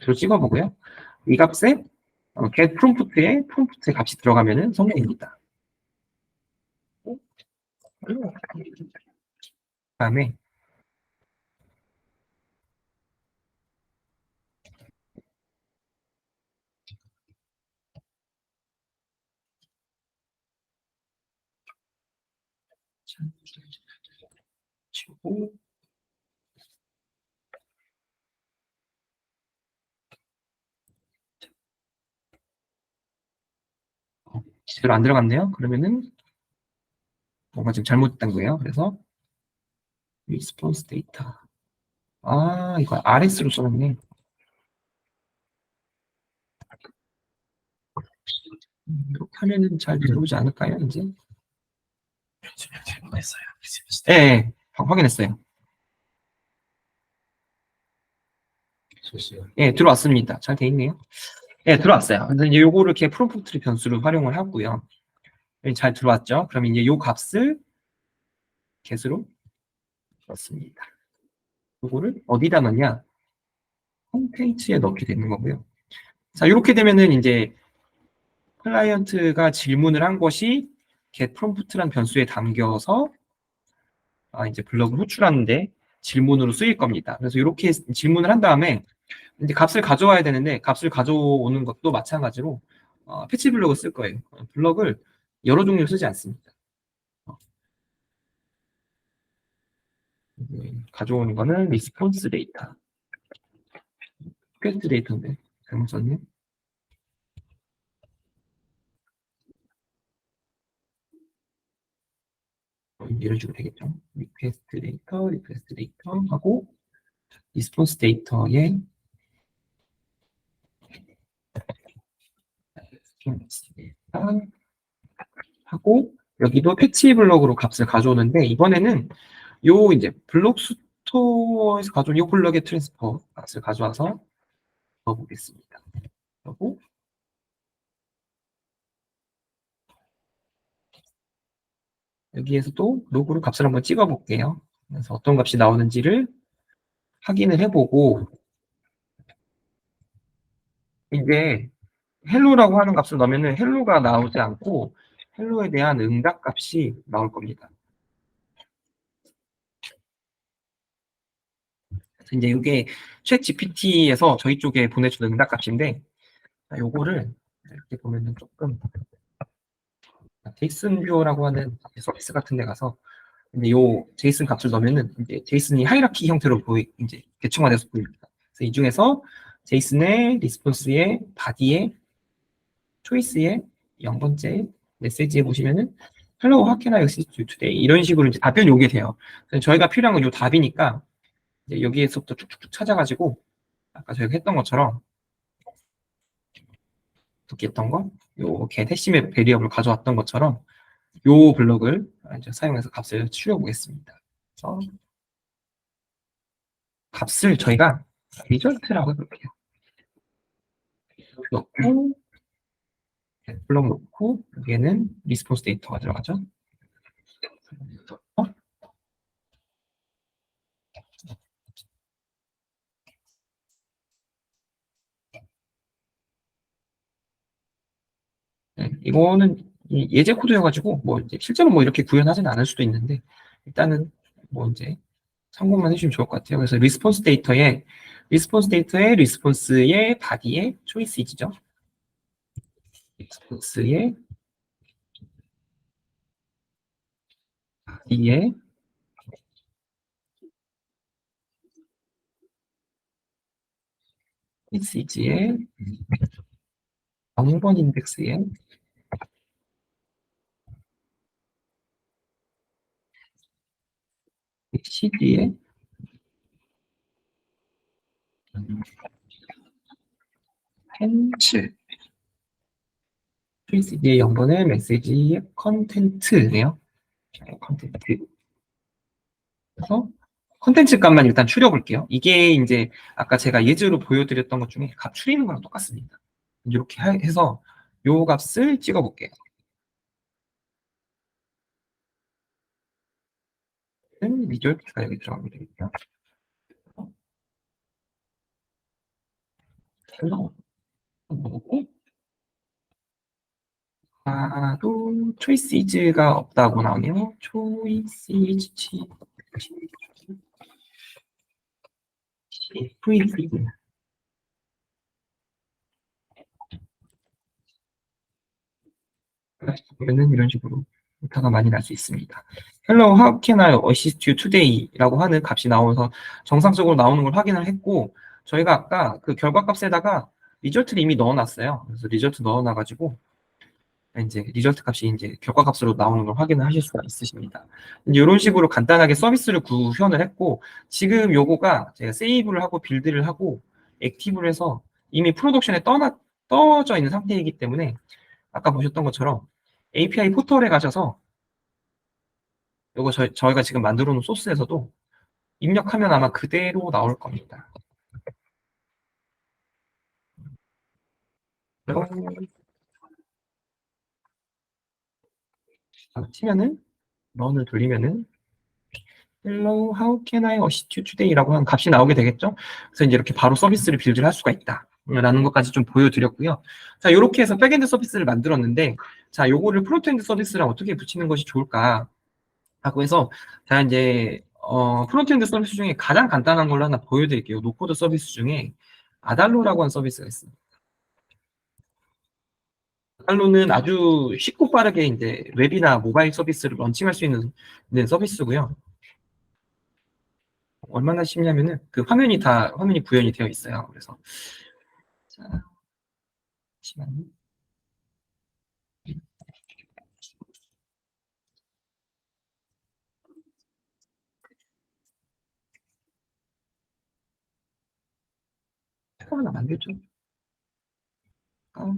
저 찍어보고요. 이 값에 get 프롬프트에 값이 들어가면은 성공입니다. 그다음에 치고 제대로 안 들어갔네요. 그러면은 뭔가 지금 잘못된 거예요. 그래서 response data. 아, 이거 RS로 써놨네. 이렇게 하면은 잘 들어오지 않을까요, 이제? 잘못했어요. 예, 예, 확인했어요. 예, 들어왔습니다. 잘 돼 있네요. 예, 들어왔어요. 그래서 이제 요거를 이렇게 프롬프트 변수를 활용을 하고요. 잘 들어왔죠? 그럼 이제 요 값을 get으로 넣습니다. 요거를 어디다 넣냐? 홈페이지에 넣게 되는 거고요. 자, 이렇게 되면은 이제 클라이언트가 질문을 한 것이 get prompt란 변수에 담겨서 이제 블럭을 호출하는데 질문으로 쓰일 겁니다. 그래서 이렇게 질문을 한 다음에 이제 값을 가져와야 되는데 값을 가져오는 것도 마찬가지로 패치 블럭을 쓸 거예요. 블럭을 여러 종류 쓰지 않습니다. 가져오는 거는 리스폰스 데이터, 퀘스트 데이터인데 잘못 썼네. 이런 식으로 되겠죠. 리퀘스트 데이터 하고 리스폰스 데이터에 하고 여기도 패치 블럭으로 값을 가져오는데 이번에는 요 이제 블록 스토어에서 가져온 이 블럭의 트랜스퍼 값을 가져와서 넣어보겠습니다. 그리고 여기에서 또 로그로 값을 한번 찍어볼게요. 그래서 어떤 값이 나오는지를 확인을 해보고 이제 헬로라고 하는 값을 넣으면은 헬로가 나오지 않고 헬로에 대한 응답 값이 나올 겁니다. 그래서 이제 이게 챗 GPT에서 저희 쪽에 보내준 응답 값인데 요거를 이렇게 보면은 조금 제이슨 뷰어라고 하는 서비스 같은 데 가서 근데 요 제이슨 값을 넣으면은 이제 제이슨이 하이라키 형태로 이제 대충화돼서 보입니다. 그래서 이 중에서 제이슨의 리스폰스의 바디의 초이스의 0번째 메시지에 보시면은 Hello, how can I assist you today? 이런 식으로 이제 답변이 오게 돼요. 그래서 저희가 필요한 건 요 답이니까 이제 여기에서부터 쭉쭉쭉 찾아가지고 아까 저희가 했던 것처럼 이렇게 했던 거, 요 get 핵심의 베리어블 가져왔던 것처럼 요 블럭을 이제 사용해서 값을 추려보겠습니다. 그래서 값을 저희가 리절트라고 해볼게요. 넣고 블럭 놓고 여기에는 리스폰스 데이터가 들어가죠. 네, 이거는 예제 코드여가지고 뭐 이제 실제로 뭐 이렇게 구현하지는 않을 수도 있는데 일단은 뭐 이제 참고만 해주시면 좋을 것 같아요. 그래서 리스폰스의 리스폰스의 바디의 초이스이죠. 리스폰스의 바디의 초이스의 0번 인덱스의 CD의 펜츠 초이스의 0번의 메시지의 컨텐츠네요. 컨텐츠. 그래서 컨텐츠 값만 일단 추려볼게요. 이게 이제 아까 제가 예제로 보여드렸던 것 중에 값 추리는 거랑 똑같습니다. 이렇게 해서 요 값을 찍어볼게요. 리졸트가 여기 들어가면 되겠죠. 헬로 넣고 또 초이시즈가 없다고 나오네요. 초이시즈 프리즈 그러면 이런 식으로 오타가 많이 날 수 있습니다. Hello, how can I assist you today?라고 하는 값이 나오면서 정상적으로 나오는 걸 확인을 했고 저희가 아까 그 결과값에다가 리절트를 이미 넣어놨어요. 그래서 리절트 넣어놔가지고 이제 리절트 값이 이제 결과값으로 나오는 걸 확인을 하실 수가 있으십니다. 이제 이런 식으로 간단하게 서비스를 구현을 했고 지금 요거가 제가 세이브를 하고 빌드를 하고 액티브를 해서 이미 프로덕션에 떠져 있는 상태이기 때문에 아까 보셨던 것처럼 API 포털에 가셔서 요거 저희가 지금 만들어 놓은 소스에서도 입력하면 아마 그대로 나올 겁니다. 치면은 런을 돌리면은 Hello, how can I assist you today?라고 하는 값이 나오게 되겠죠. 그래서 이제 이렇게 바로 서비스를 빌드를 할 수가 있다. 라는 것까지 좀 보여드렸고요. 자, 이렇게 해서 백엔드 서비스를 만들었는데, 자, 요거를 프론트엔드 서비스랑 어떻게 붙이는 것이 좋을까 하고 해서, 자, 이제 프론트엔드 서비스 중에 가장 간단한 걸로 하나 보여드릴게요. 노코드 서비스 중에 아달로라고 하는 서비스가 있습니다. 아달로는 아주 쉽고 빠르게 이제 웹이나 모바일 서비스를 런칭할 수 있는 서비스고요. 얼마나 쉽냐면은 그 화면이 구현이 되어 있어요. 그래서 자, 잠시만요. 새로 하나 만들죠. 아,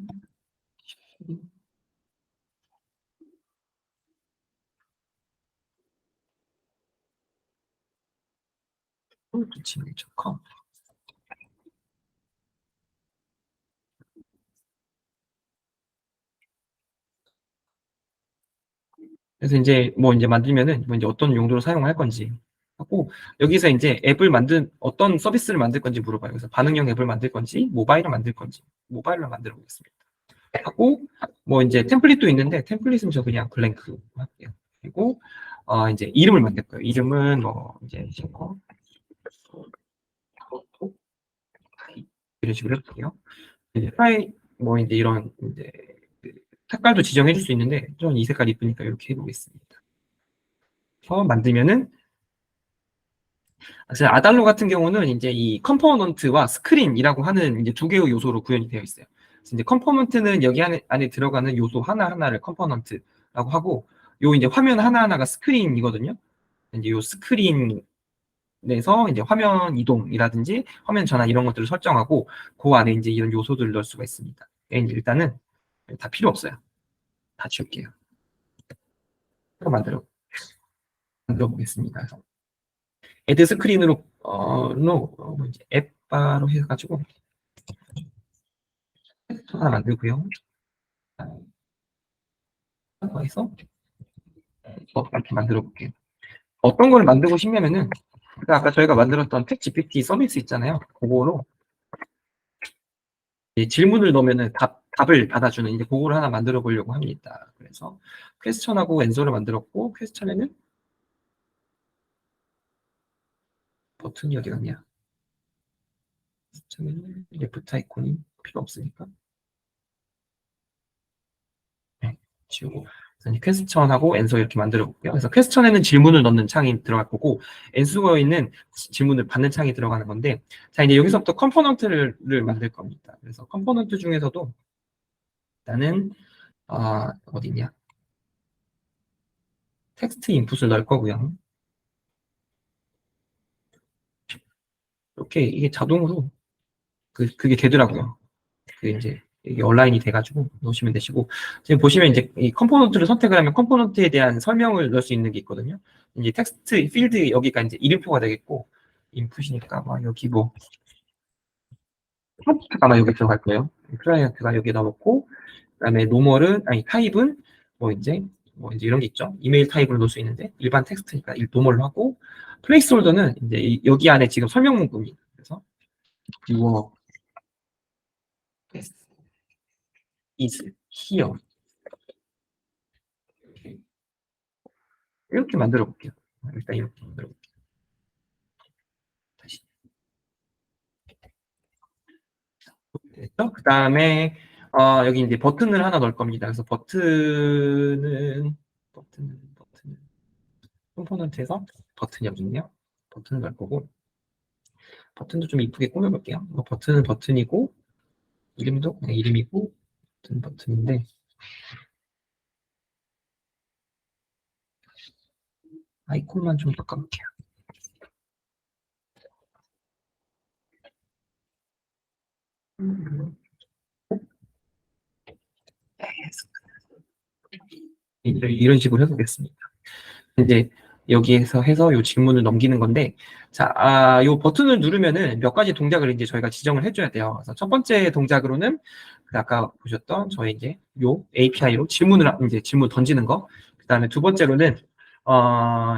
지메일.com. 그래서 이제 뭐 이제 만들면은 뭐 이제 어떤 용도로 사용할 건지 하고 여기서 이제 앱을 어떤 서비스를 만들 건지 물어봐요. 그래서 반응형 앱을 만들 건지 모바일을 만들 건지 모바일로 만들어 보겠습니다. 하고 뭐 이제 템플릿도 있는데 템플릿은 저 그냥 블랭크 할게요. 그리고 이제 이름을 만들 거예요. 이름은 뭐 이제 이런 식으로 해볼게요. 이제 뭐 이제 이런 이제 그 색깔도 지정해 줄 수 있는데 저는 이 색깔 이쁘니까 이렇게 해보겠습니다. 만들면은 사실 아달로 같은 경우는 이제 이 컴포넌트와 스크린이라고 하는 이제 두 개의 요소로 구현이 되어 있어요. 그래서 이제 컴포넌트는 여기 안에 들어가는 요소 하나하나를 컴포넌트라고 하고 요 이제 화면 하나하나가 스크린이거든요. 이제 요 스크린에서 이제 화면 이동이라든지 화면 전환 이런 것들을 설정하고 그 안에 이제 이런 요소들을 넣을 수가 있습니다. 일단은 다 필요 없어요. 다 지울게요. 만들어 보겠습니다. 애드 스크린으로 이제 앱바로 해가지고 하나 만들고요. 해서 이렇게 만들어 볼게요. 어떤 걸 만들고 싶냐면은 그러니까 아까 저희가 만들었던 텍 GPT 서비스 있잖아요. 그거로 질문을 넣으면은 답을 받아주는 이제 그거를 하나 만들어 보려고 합니다. 그래서 퀘스천하고 앤서를 만들었고 퀘스천에는 버튼이 어디 갔냐? 퀘스천에는 레프트 아이콘이 필요 없으니까 네, 지우고 그래서 퀘스천하고 앤서 이렇게 만들어 볼게요. 그래서 퀘스천에는 질문을 넣는 창이 들어갈 거고 앤서에 있는 질문을 받는 창이 들어가는 건데 자 이제 여기서부터 컴포넌트를 만들 겁니다. 그래서 컴포넌트 중에서도 일단은 어디냐 텍스트 인풋을 넣을 거고요. 이렇게 이게 자동으로 그게 되더라고요. 그 이제 이게 온라인이 돼가지고 넣으시면 되시고 지금 보시면 이제 이 컴포넌트를 선택을 하면 컴포넌트에 대한 설명을 넣을 수 있는 게 있거든요. 이제 텍스트 필드 여기가 이제 이름표가 되겠고 인풋이니까 아마 여기 뭐 프롬프트가 아마 여기 들어갈 거예요. 클라이언트가 여기에 넣어놓고 그다음에 노멀은 아니 타입은 뭐 이제 이런 게 있죠. 이메일 타입으로 넣을 수 있는데 일반 텍스트니까 노멀로 하고 플레이스홀더는 이제 여기 안에 지금 설명 문구입니다. 그래서 your is here 이렇게 만들어 볼게요. 일단 이렇게 만들어 볼게요. 다시. 됐죠? 그 다음에 여기 이제 버튼을 하나 넣을 겁니다. 그래서 버튼은 컴포넌트에서 버튼이 여기 있네요. 버튼을 넣을 거고 버튼도 좀 이쁘게 꾸며볼게요. 버튼은 버튼이고 이름도 그냥 이름이고 버튼인데 아이콘만 좀 바꿔볼게요. 이런 식으로 해보겠습니다. 이제 여기에서 해서 이 질문을 넘기는 건데, 자, 요 버튼을 누르면은 몇 가지 동작을 이제 저희가 지정을 해줘야 돼요. 그래서 첫 번째 동작으로는 아까 보셨던 저희 이제 요 API로 이제 질문 던지는 거. 그 다음에 두 번째로는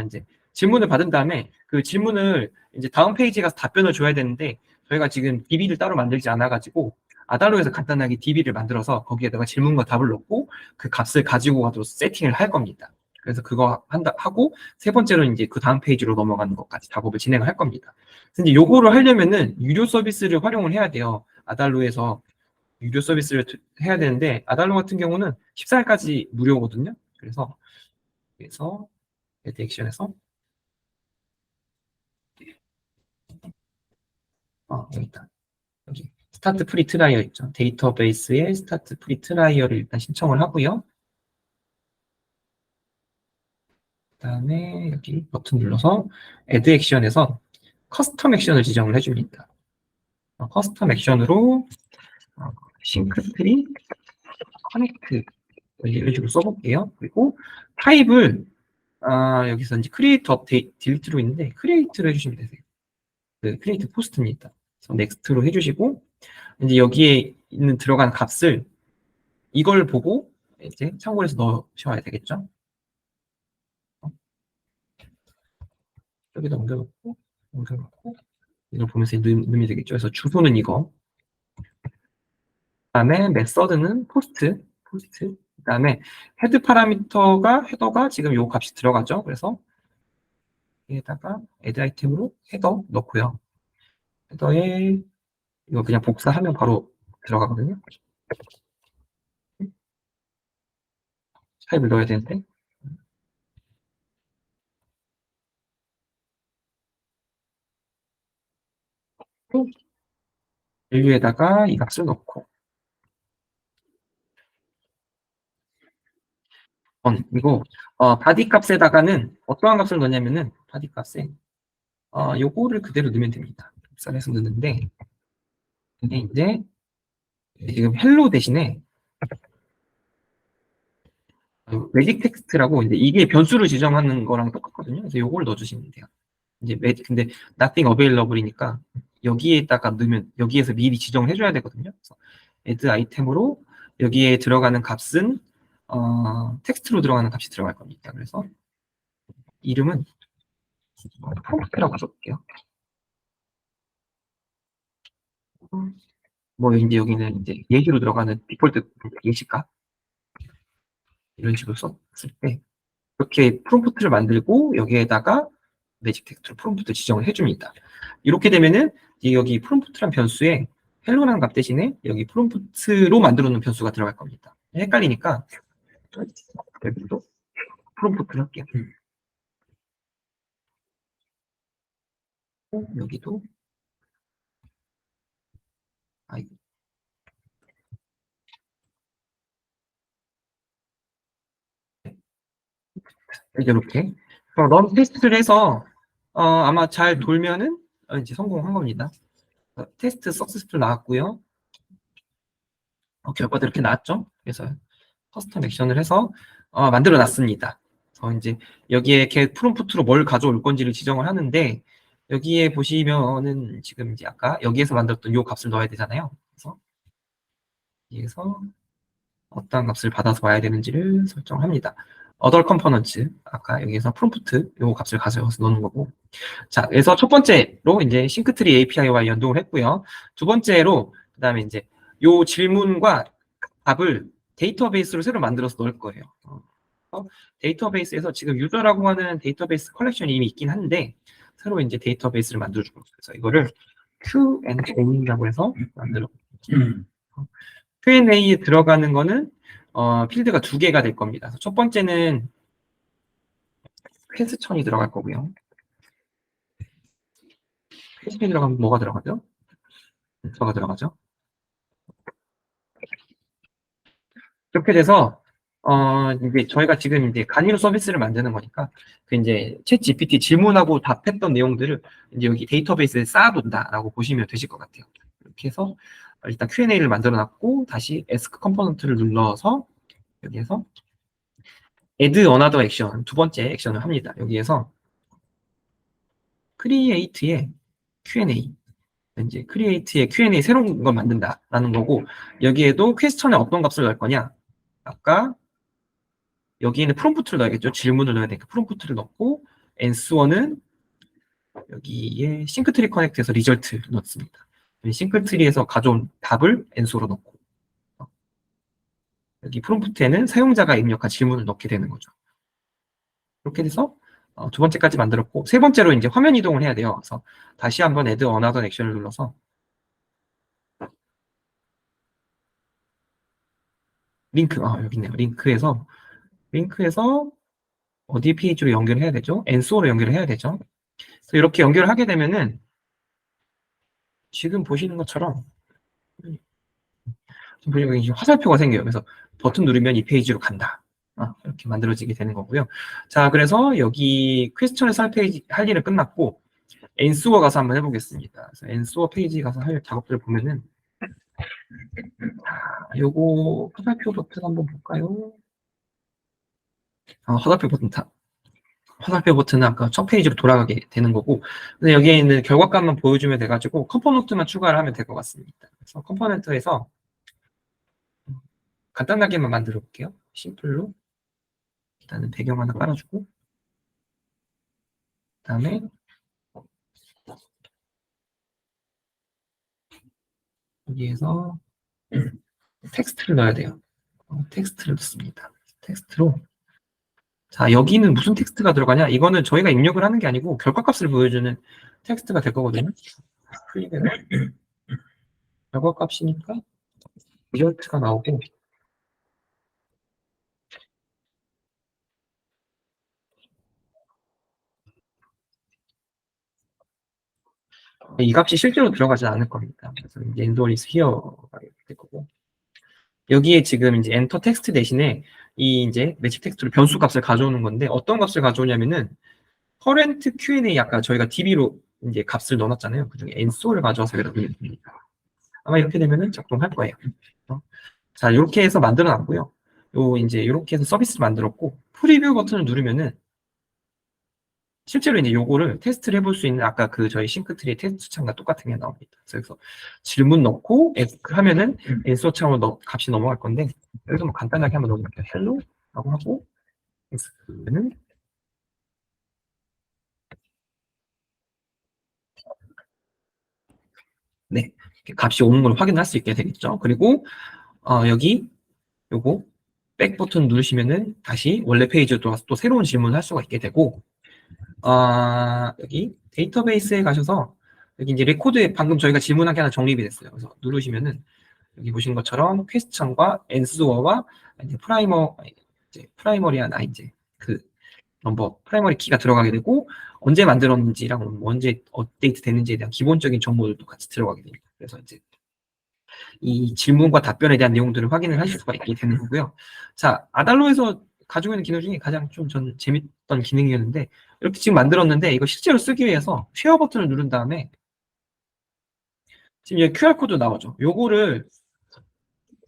이제 질문을 받은 다음에 그 질문을 이제 다음 페이지에 가서 답변을 줘야 되는데 저희가 지금 DB를 따로 만들지 않아가지고 아달로에서 간단하게 DB를 만들어서 거기에다가 질문과 답을 넣고 그 값을 가지고 가도록 세팅을 할 겁니다. 그래서 그거 하고 세 번째로는 이제 그 다음 페이지로 넘어가는 것까지 작업을 진행을 할 겁니다. 근데 요거를 하려면은 유료 서비스를 활용을 해야 돼요. 아달로에서 유료 서비스를 해야 되는데 아달로 같은 경우는 14일까지 무료거든요. 그래서 애드 액션에서 여기 있다. 여기 스타트 프리 트라이어 있죠. 데이터베이스에 스타트 프리 트라이어를 일단 신청을 하고요. 그다음에 여기 버튼 눌러서 애드 액션에서 커스텀 액션을 지정을 해줍니다. 커스텀 액션으로 싱크트리 커넥트 이런 식으로 써볼게요. 그리고 타입을 여기서 이제 크리에이트 업데이트 딜리트로 있는데 크리에이트로 해주시면 되세요. 그 크리에이트 포스트입니다. 그래서 넥스트로 해주시고 이제 여기에 있는 들어간 값을 이걸 보고 이제 참고해서 넣으셔야 되겠죠. 여기다 옮겨놓고 이걸 보면서 넣으면 되겠죠. 그래서 주소는 이거. 그다음에 메서드는 포스트. 그다음에 헤드 파라미터가 헤더가 지금 요 값이 들어가죠. 그래서 여기에다가 애드 아이템으로 헤더 넣고요. 헤더에 이거 그냥 복사하면 바로 들어가거든요. 타입을 넣어야 되는데 밸류에다가 이 값을 넣고 이거 바디 값에다가는 어떠한 값을 넣냐면은 바디 값에 요거를 그대로 넣으면 됩니다. 복사해서 넣는데 이게 이제 지금 헬로 대신에 매직 텍스트라고 이제 이게 변수를 지정하는 거랑 똑같거든요. 그래서 요걸 넣어주시면 돼요. 이제 근데 nothing available이니까 여기에다가 넣으면 여기에서 미리 지정을 해줘야 되거든요. 그래서 add 아이템으로 여기에 들어가는 값은 텍스트로 들어가는 값이 들어갈 겁니다. 그래서 이름은 프롬프트라고 써볼게요. 뭐 이제 여기는 이제 예시로 들어가는 디폴트 예시값 이런 식으로 썼을 때 이렇게 프롬프트를 만들고 여기에다가 매직 텍스트로 프롬프트 지정을 해줍니다. 이렇게 되면은 여기 프롬프트란 변수에 헬로라는 값 대신에 여기 프롬프트로 만들어 놓은 변수가 들어갈 겁니다. 헷갈리니까 여기도 프롬프트를 할게요. 여기도 이렇게 런 테스트를 해서 아마 잘 돌면은 이제 성공한 겁니다. 테스트 석세스풀 나왔고요. 결과도 이렇게 나왔죠. 그래서 커스텀 액션을 해서 만들어 놨습니다. 그래서 이제 여기에 프롬프트로 뭘 가져올 건지를 지정을 하는데 여기에 보시면은 지금 이제 아까 여기에서 만들었던 요 값을 넣어야 되잖아요. 그래서 여기에서 어떤 값을 받아서 와야 되는지를 설정합니다. other components 아까 여기에서 프롬프트 요 값을 가져와서 넣는 거고. 자, 그래서 첫 번째로 이제 싱크트리 API와 연동을 했고요. 두 번째로 그다음에 이제 요 질문과 답을 데이터베이스로 새로 만들어서 넣을 거예요. 데이터베이스에서 지금 유저라고 하는 데이터베이스 컬렉션이 이미 있긴 한데 새로 이제 데이터베이스를 만들어주고 있어요. 그래서 이거를 Q&A라고 해서 만들어. Q&A에 들어가는 거는 필드가 두 개가 될 겁니다. 그래서 첫 번째는 퀘스천이 들어갈 거고요. 퀘스천이 들어가면 뭐가 들어가죠? 뭐가 들어가죠? 이렇게 돼서 이제 저희가 지금 이제 간이로 서비스를 만드는 거니까 그 이제 챗 GPT 질문하고 답했던 내용들을 이제 여기 데이터베이스에 쌓아둔다라고 보시면 되실 것 같아요. 이렇게 해서 일단 Q&A를 만들어 놨고 다시 ask 컴포넌트를 눌러서 여기에서 add another action 두 번째 액션을 합니다. 여기에서 create의 Q&A 이제 create의 Q&A 새로운 걸 만든다라는 거고 여기에도 퀘스천에 어떤 값을 넣을 거냐 아까 여기에는 프롬프트를 넣어야겠죠. 질문을 넣어야 되니까 프롬프트를 넣고 answer는 여기에 싱크트리 커넥트에서 리절트 넣습니다. 싱크트리에서 가져온 답을 answer로 넣고 여기 프롬프트에는 사용자가 입력한 질문을 넣게 되는 거죠. 이렇게 돼서 두 번째까지 만들었고 세 번째로 이제 화면 이동을 해야 돼요. 그래서 다시 한번 add another action을 눌러서 링크 여기 있네요. 링크에서 어디 페이지로 연결해야 되죠? answer로 연결을 해야 되죠. 그래서 이렇게 연결을 하게 되면은 지금 보시는 것처럼 지금 화살표가 생겨요. 그래서 버튼 누르면 이 페이지로 간다. 이렇게 만들어지게 되는 거고요. 자, 그래서 여기 퀘스천에서 할 일은 끝났고 엔수어 가서 한번 해보겠습니다. 그래서 엔수어 페이지 가서 할 작업들을 보면은 요거 화살표 버튼 한번 볼까요? 화살표 버튼은 아까 첫 페이지로 돌아가게 되는 거고 근데 여기에 있는 결과값만 보여주면 돼가지고 컴포넌트만 추가를 하면 될 것 같습니다. 그래서 컴포넌트에서 간단하게만 만들어 볼게요. 심플로 일단은 배경 하나 깔아주고 그다음에 여기에서 텍스트를 넣어야 돼요. 텍스트를 넣습니다. 텍스트로 자 여기는 무슨 텍스트가 들어가냐? 이거는 저희가 입력을 하는 게 아니고 결과값을 보여주는 텍스트가 될 거거든요. 클릭해서 결과값이니까 리절트가 나오고 이 값이 실제로 들어가지 않을 겁니다. 그래서 이제 endor is here가 될 거고 여기에 지금 이제 엔터 텍스트 대신에 이 이제 매직 텍스트로 변수 값을 가져오는 건데 어떤 값을 가져오냐면은 current Q&A 아까 저희가 DB로 이제 값을 넣어놨잖아요. 그중에 answer를 가져와서 여기다 넣으면 됩니다. 아마 이렇게 되면은 작동할 거예요. 자, 이렇게 해서 만들어 놨고요. 이제 이렇게 해서 서비스를 만들었고 프리뷰 버튼을 누르면은 실제로 이제 요거를 테스트를 해볼 수 있는 아까 그 저희 싱크트리 테스트 창과 똑같은 게 나옵니다. 그래서 질문 넣고 하면은 엔서 창으로 값이 넘어갈 건데 여기서 뭐 간단하게 한번 넣어볼게요. hello 라고 하고 는 네, 값이 오는 걸 확인할 수 있게 되겠죠. 그리고 여기 요거 백 버튼 누르시면은 다시 원래 페이지로 돌아서 또 새로운 질문을 할 수가 있게 되고 여기 데이터베이스에 가셔서 여기 이제 레코드에 방금 저희가 질문한 게 하나 정립이 됐어요. 그래서 누르시면은 여기 보신 것처럼 퀘스천과 엔스워와 이제 프라이머리한 이제 그 넘버 프라이머리 키가 들어가게 되고 언제 만들었는지랑 언제 업데이트 됐는지에 대한 기본적인 정보들도 같이 들어가게 됩니다. 그래서 이제 이 질문과 답변에 대한 내용들을 확인을 하실 수가 있게 되는 거고요. 자, 아달로에서 가지고 있는 기능 중에 가장 좀 전 재밌던 기능이었는데 이렇게 지금 만들었는데 이거 실제로 쓰기 위해서 쉐어 버튼을 누른 다음에 지금 여기 QR코드 나오죠. 요거를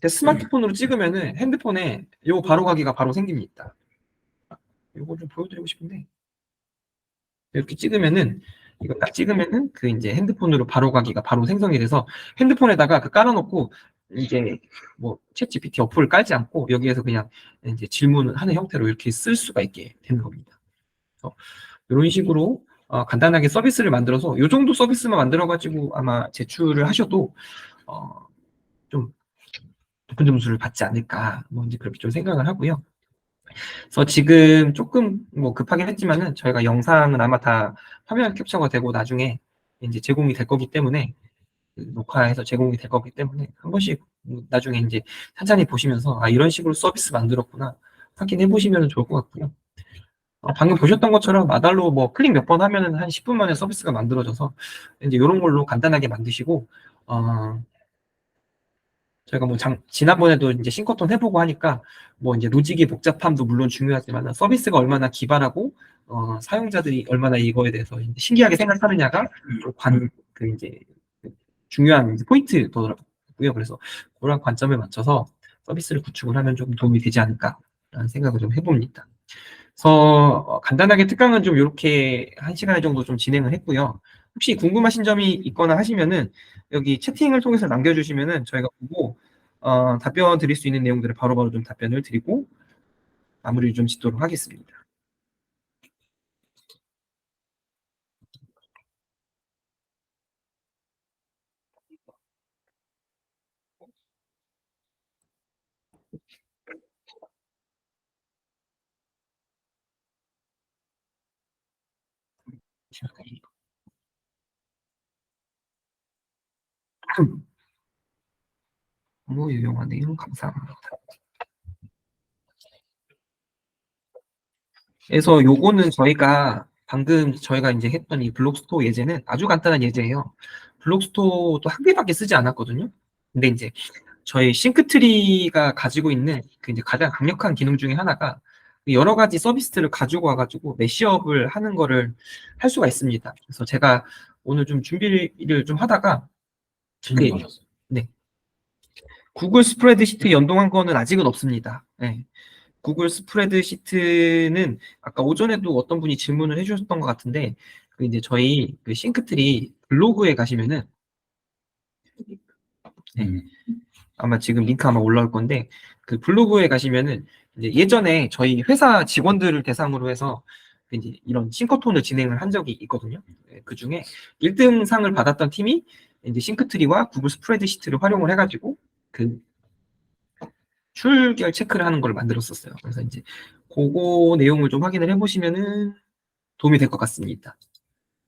스마트폰으로 찍으면은 핸드폰에 요거 바로 가기가 바로 생깁니다. 요거 좀 보여드리고 싶은데 이렇게 찍으면은 이거 딱 찍으면은 그 이제 핸드폰으로 바로 가기가 바로 생성이 돼서 핸드폰에다가 그 깔아놓고 이제 뭐 챗 GPT 어플을 깔지 않고 여기에서 그냥 이제 질문을 하는 형태로 이렇게 쓸 수가 있게 되는 겁니다. 그래서 이런 식으로 간단하게 서비스를 만들어서 이 정도 서비스만 만들어가지고 아마 제출을 하셔도 좀 높은 점수를 받지 않을까 뭐 이제 그렇게 좀 생각을 하고요. 그래서 지금 조금 뭐 급하긴 했지만은 저희가 영상은 아마 다 화면 캡처가 되고 나중에 이제 제공이 될 거기 때문에 녹화해서 제공이 될 거기 때문에 한 번씩 나중에 이제 천천히 보시면서 아 이런 식으로 서비스 만들었구나 확인해 보시면 좋을 것 같고요. 방금 보셨던 것처럼 마달로 뭐 클릭 몇 번 하면은 한 10분 만에 서비스가 만들어져서 이제 이런 걸로 간단하게 만드시고 저희가 뭐 지난번에도 이제 싱커톤 해보고 하니까 뭐 이제 로직이 복잡함도 물론 중요하지만 서비스가 얼마나 기발하고 사용자들이 얼마나 이거에 대해서 신기하게 생각하느냐가 그 이제 중요한 이제 포인트더라고요. 그래서 그런 관점을 맞춰서 서비스를 구축을 하면 좀 도움이 되지 않을까라는 생각을 좀 해봅니다. 그래서 간단하게 특강은 좀 이렇게 1시간 정도 좀 진행을 했고요. 혹시 궁금하신 점이 있거나 하시면은 여기 채팅을 통해서 남겨주시면은 저희가 보고 답변 드릴 수 있는 내용들을 바로바로 좀 답변을 드리고 마무리를 좀 짓도록 하겠습니다. 너무 유용하네요. 감사합니다. 그래서 요거는 저희가 방금 저희가 이제 했던 이 블록스토어 예제는 아주 간단한 예제예요. 블록스토어도 한 개밖에 쓰지 않았거든요. 근데 이제 저희 싱크트리가 가지고 있는 그 이제 가장 강력한 기능 중에 하나가 여러 가지 서비스를 가지고 와가지고 매시업을 하는 거를 할 수가 있습니다. 그래서 제가 오늘 좀 준비를 좀 하다가 네, 네. 구글 스프레드시트 연동한 거는 아직은 없습니다. 네. 구글 스프레드시트는 아까 오전에도 어떤 분이 질문을 해주셨던 것 같은데 그 이제 저희 그 싱크트리 블로그에 가시면은 네, 아마 지금 링크 아마 올라올 건데 그 블로그에 가시면은 이제 예전에 저희 회사 직원들을 대상으로 해서 그 이제 이런 싱커톤을 진행을 한 적이 있거든요. 그 중에 1등 상을 받았던 팀이 이제 싱크트리와 구글 스프레드시트를 활용을 해가지고 그 출결 체크를 하는 걸 만들었었어요. 그래서 이제 그거 내용을 좀 확인을 해보시면은 도움이 될 것 같습니다.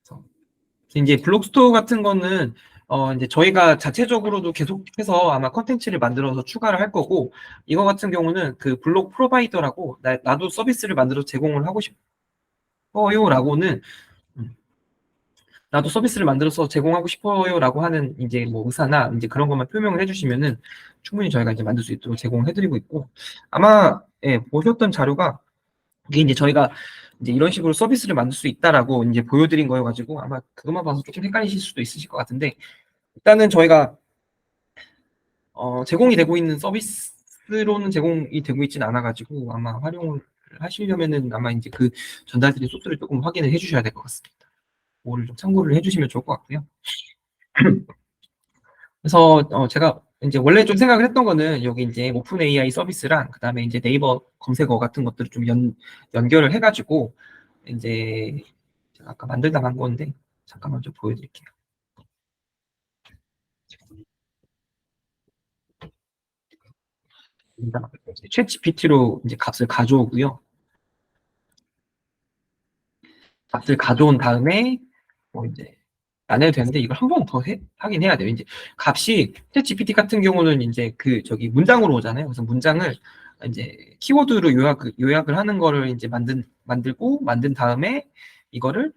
그래서 이제 블록스토어 같은 거는 이제 저희가 자체적으로도 계속해서 아마 컨텐츠를 만들어서 추가를 할 거고 이거 같은 경우는 그 블록 프로바이더라고 나도 서비스를 만들어서 제공을 하고 싶어요라고는 나도 서비스를 만들어서 제공하고 싶어요라고 하는 이제 뭐 의사나 이제 그런 것만 표명을 해주시면은 충분히 저희가 이제 만들 수 있도록 제공해드리고 있고 아마 예, 보셨던 자료가 이게 이제 저희가 이제 이런 식으로 서비스를 만들 수 있다라고 이제 보여드린 거여가지고 아마 그것만 봐서 조금 헷갈리실 수도 있으실 것 같은데 일단은 저희가 제공이 되고 있는 서비스로는 제공이 되고 있지는 않아가지고 아마 활용을 하시려면은 아마 이제 그 전달드린 소스를 조금 확인을 해주셔야 될 것 같습니다. 그거를 좀 참고를 해주시면 좋을 것 같고요. 그래서 제가 이제 원래 좀 생각을 했던 거는 여기 이제 오픈 AI 서비스랑 그다음에 이제 네이버 검색어 같은 것들을 좀 연결을 해가지고 이제 제가 아까 만들다 간 건데 잠깐만 좀 보여드릴게요. 챗 GPT로 이제 값을 가져오고요. 값을 가져온 다음에 뭐 이제 안 해도 되는데 이걸 한 번 더 하긴 해야 돼요. 이제 값이 챗 GPT 같은 경우는 이제 그 저기 문장으로 오잖아요. 그래서 문장을 이제 키워드로 요약을 하는 거를 이제 만들고 만든 다음에 이거를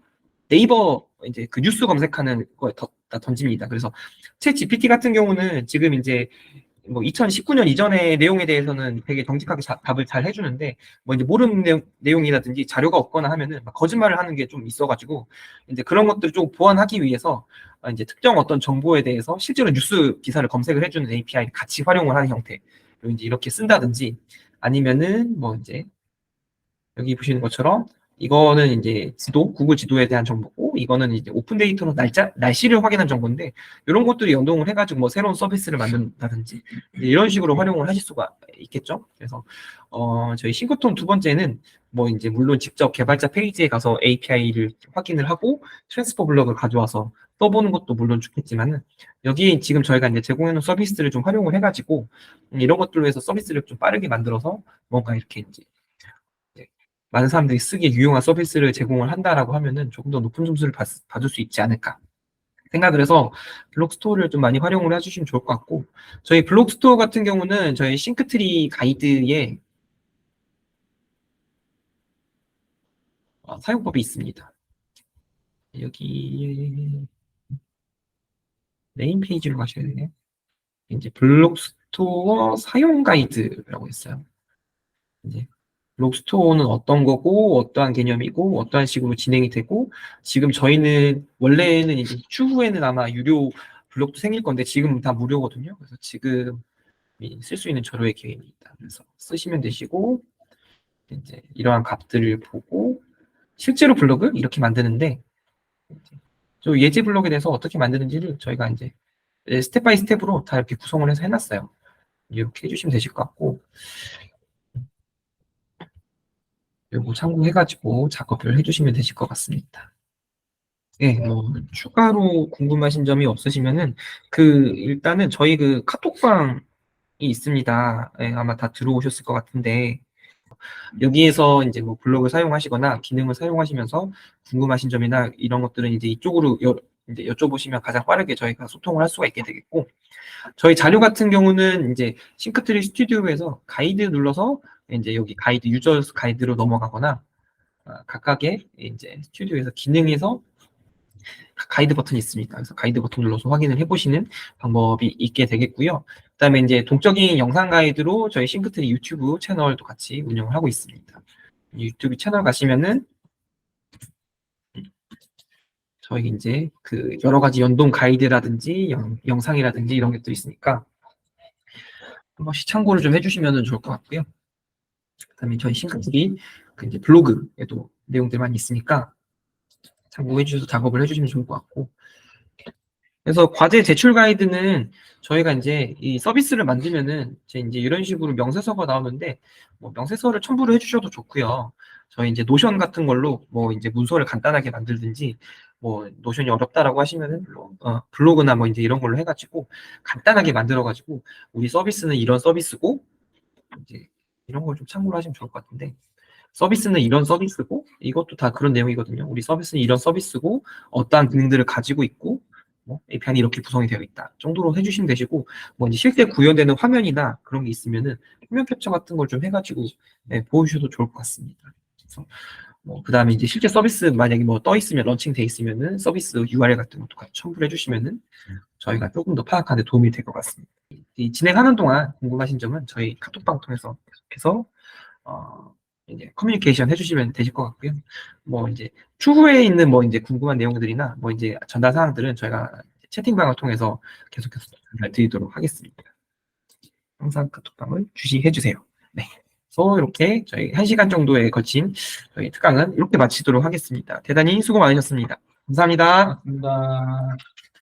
네이버 이제 그 뉴스 검색하는 거에 다 던집니다. 그래서 챗 GPT 같은 경우는 지금 이제 뭐 2019년 이전의 내용에 대해서는 되게 정직하게 답을 잘 해주는데 뭐 이제 모르는 내용이라든지 자료가 없거나 하면은 막 거짓말을 하는 게 좀 있어가지고 이제 그런 것들을 좀 보완하기 위해서 이제 특정 어떤 정보에 대해서 실제로 뉴스 기사를 검색을 해주는 API를 같이 활용을 하는 형태 그리고 이제 이렇게 쓴다든지 아니면은 뭐 이제 여기 보시는 것처럼 이거는 이제 구글 지도에 대한 정보고 이거는 이제 오픈 데이터로 날씨를 확인한 정보인데 이런 것들이 연동을 해가지고 뭐 새로운 서비스를 만든다든지 이런 식으로 활용을 하실 수가 있겠죠. 그래서 저희 싱크톤 두 번째는 뭐 이제 물론 직접 개발자 페이지에 가서 API를 확인을 하고 트랜스퍼 블럭을 가져와서 써보는 것도 물론 좋겠지만은 여기 지금 저희가 이제 제공해놓은 서비스를 좀 활용을 해가지고 이런 것들로 해서 서비스를 좀 빠르게 만들어서 뭔가 이렇게 이제 많은 사람들이 쓰기에 유용한 서비스를 제공을 한다라고 하면은 조금 더 높은 점수를 받을 수 있지 않을까 생각을 해서 블록 스토어를 좀 많이 활용을 해주시면 좋을 것 같고, 저희 블록 스토어 같은 경우는 저희 싱크트리 가이드에 사용법이 있습니다. 여기 메인 페이지로 가셔야 되네요. 이제 블록 스토어 사용 가이드라고 있어요. 이제 블록 스토어는 어떤 거고, 어떠한 개념이고, 어떠한 식으로 진행이 되고, 지금 저희는 원래는 이제 추후에는 아마 유료 블록도 생길 건데 지금 다 무료거든요. 그래서 지금 쓸 수 있는 절호의 기회입니다. 그래서 쓰시면 되시고, 이제 이러한 값들을 보고 실제로 블록을 이렇게 만드는데, 저 예제 블록에 대해서 어떻게 만드는지를 저희가 이제 스텝 바이 스텝으로 다 이렇게 구성을 해서 해놨어요. 이렇게 해주시면 되실 것 같고, 요거 참고해가지고 작업을 해주시면 되실 것 같습니다. 네, 뭐 추가로 궁금하신 점이 없으시면은 일단은 저희 카톡방이 있습니다. 예, 아마 다 들어오셨을 것 같은데 여기에서 이제 뭐 블로그를 사용하시거나 기능을 사용하시면서 궁금하신 점이나 이런 것들은 이제 이쪽으로 이제 여쭤보시면 가장 빠르게 저희가 소통을 할 수가 있게 되겠고, 저희 자료 같은 경우는 이제 싱크트리 스튜디오에서 가이드 눌러서 이제 여기 가이드 유저 가이드로 넘어가거나 각각의 이제 스튜디오에서 기능에서 가이드 버튼이 있습니다. 그래서 가이드 버튼 눌러서 확인을 해보시는 방법이 있게 되겠고요. 그다음에 이제 동적인 영상 가이드로 저희 싱크트리 유튜브 채널도 같이 운영을 하고 있습니다. 유튜브 채널 가시면은 저희 이제 여러 가지 연동 가이드라든지 영상이라든지 이런 것도 있으니까 한 번씩 참고를 좀 해주시면 좋을 것 같고요. 그다음에 저희 싱크트리 이제 블로그에도 내용들 많이 있으니까 참고해 주셔서 작업을 해주시면 좋을 것 같고, 그래서 과제 제출 가이드는 저희가 이제 이 서비스를 만들면은 이제 이런 식으로 명세서가 나오는데 뭐 명세서를 첨부를 해주셔도 좋고요. 저희 이제 노션 같은 걸로 뭐 이제 문서를 간단하게 만들든지, 뭐 노션이 어렵다라고 하시면은 블로그나 뭐 이제 이런 걸로 해가지고 간단하게 만들어가지고 우리 서비스는 이런 서비스고 이제 이런 걸 좀 참고를 하시면 좋을 것 같은데, 서비스는 이런 서비스고 이것도 다 그런 내용이거든요. 우리 서비스는 이런 서비스고 어떠한 기능들을 가지고 있고 뭐 API는 이렇게 구성이 되어 있다 정도로 해주시면 되시고, 뭐 이제 실제 구현되는 화면이나 그런 게 있으면은 화면 캡처 같은 걸 좀 해가지고 보여주셔도 좋을 것 같습니다. 그래서 뭐 그다음에 이제 실제 서비스 만약에 뭐 떠 있으면 런칭 돼 있으면은 서비스 URL 같은 것도 같이 첨부를 해주시면은 저희가 조금 더 파악하는 데 도움이 될 것 같습니다. 이 진행하는 동안 궁금하신 점은 저희 카톡방 통해서 계속해서 이제 커뮤니케이션 해주시면 되실 것 같고요. 뭐 이제 추후에 있는 뭐 이제 궁금한 내용들이나 뭐 이제 전달 사항들은 저희가 채팅방을 통해서 계속해서 전달 드리도록 하겠습니다. 항상 카톡방을 주시해 주세요. 네. 그래서 이렇게 저희 1시간 정도에 거친 저희 특강은 이렇게 마치도록 하겠습니다. 대단히 수고 많으셨습니다. 감사합니다. 감사합니다.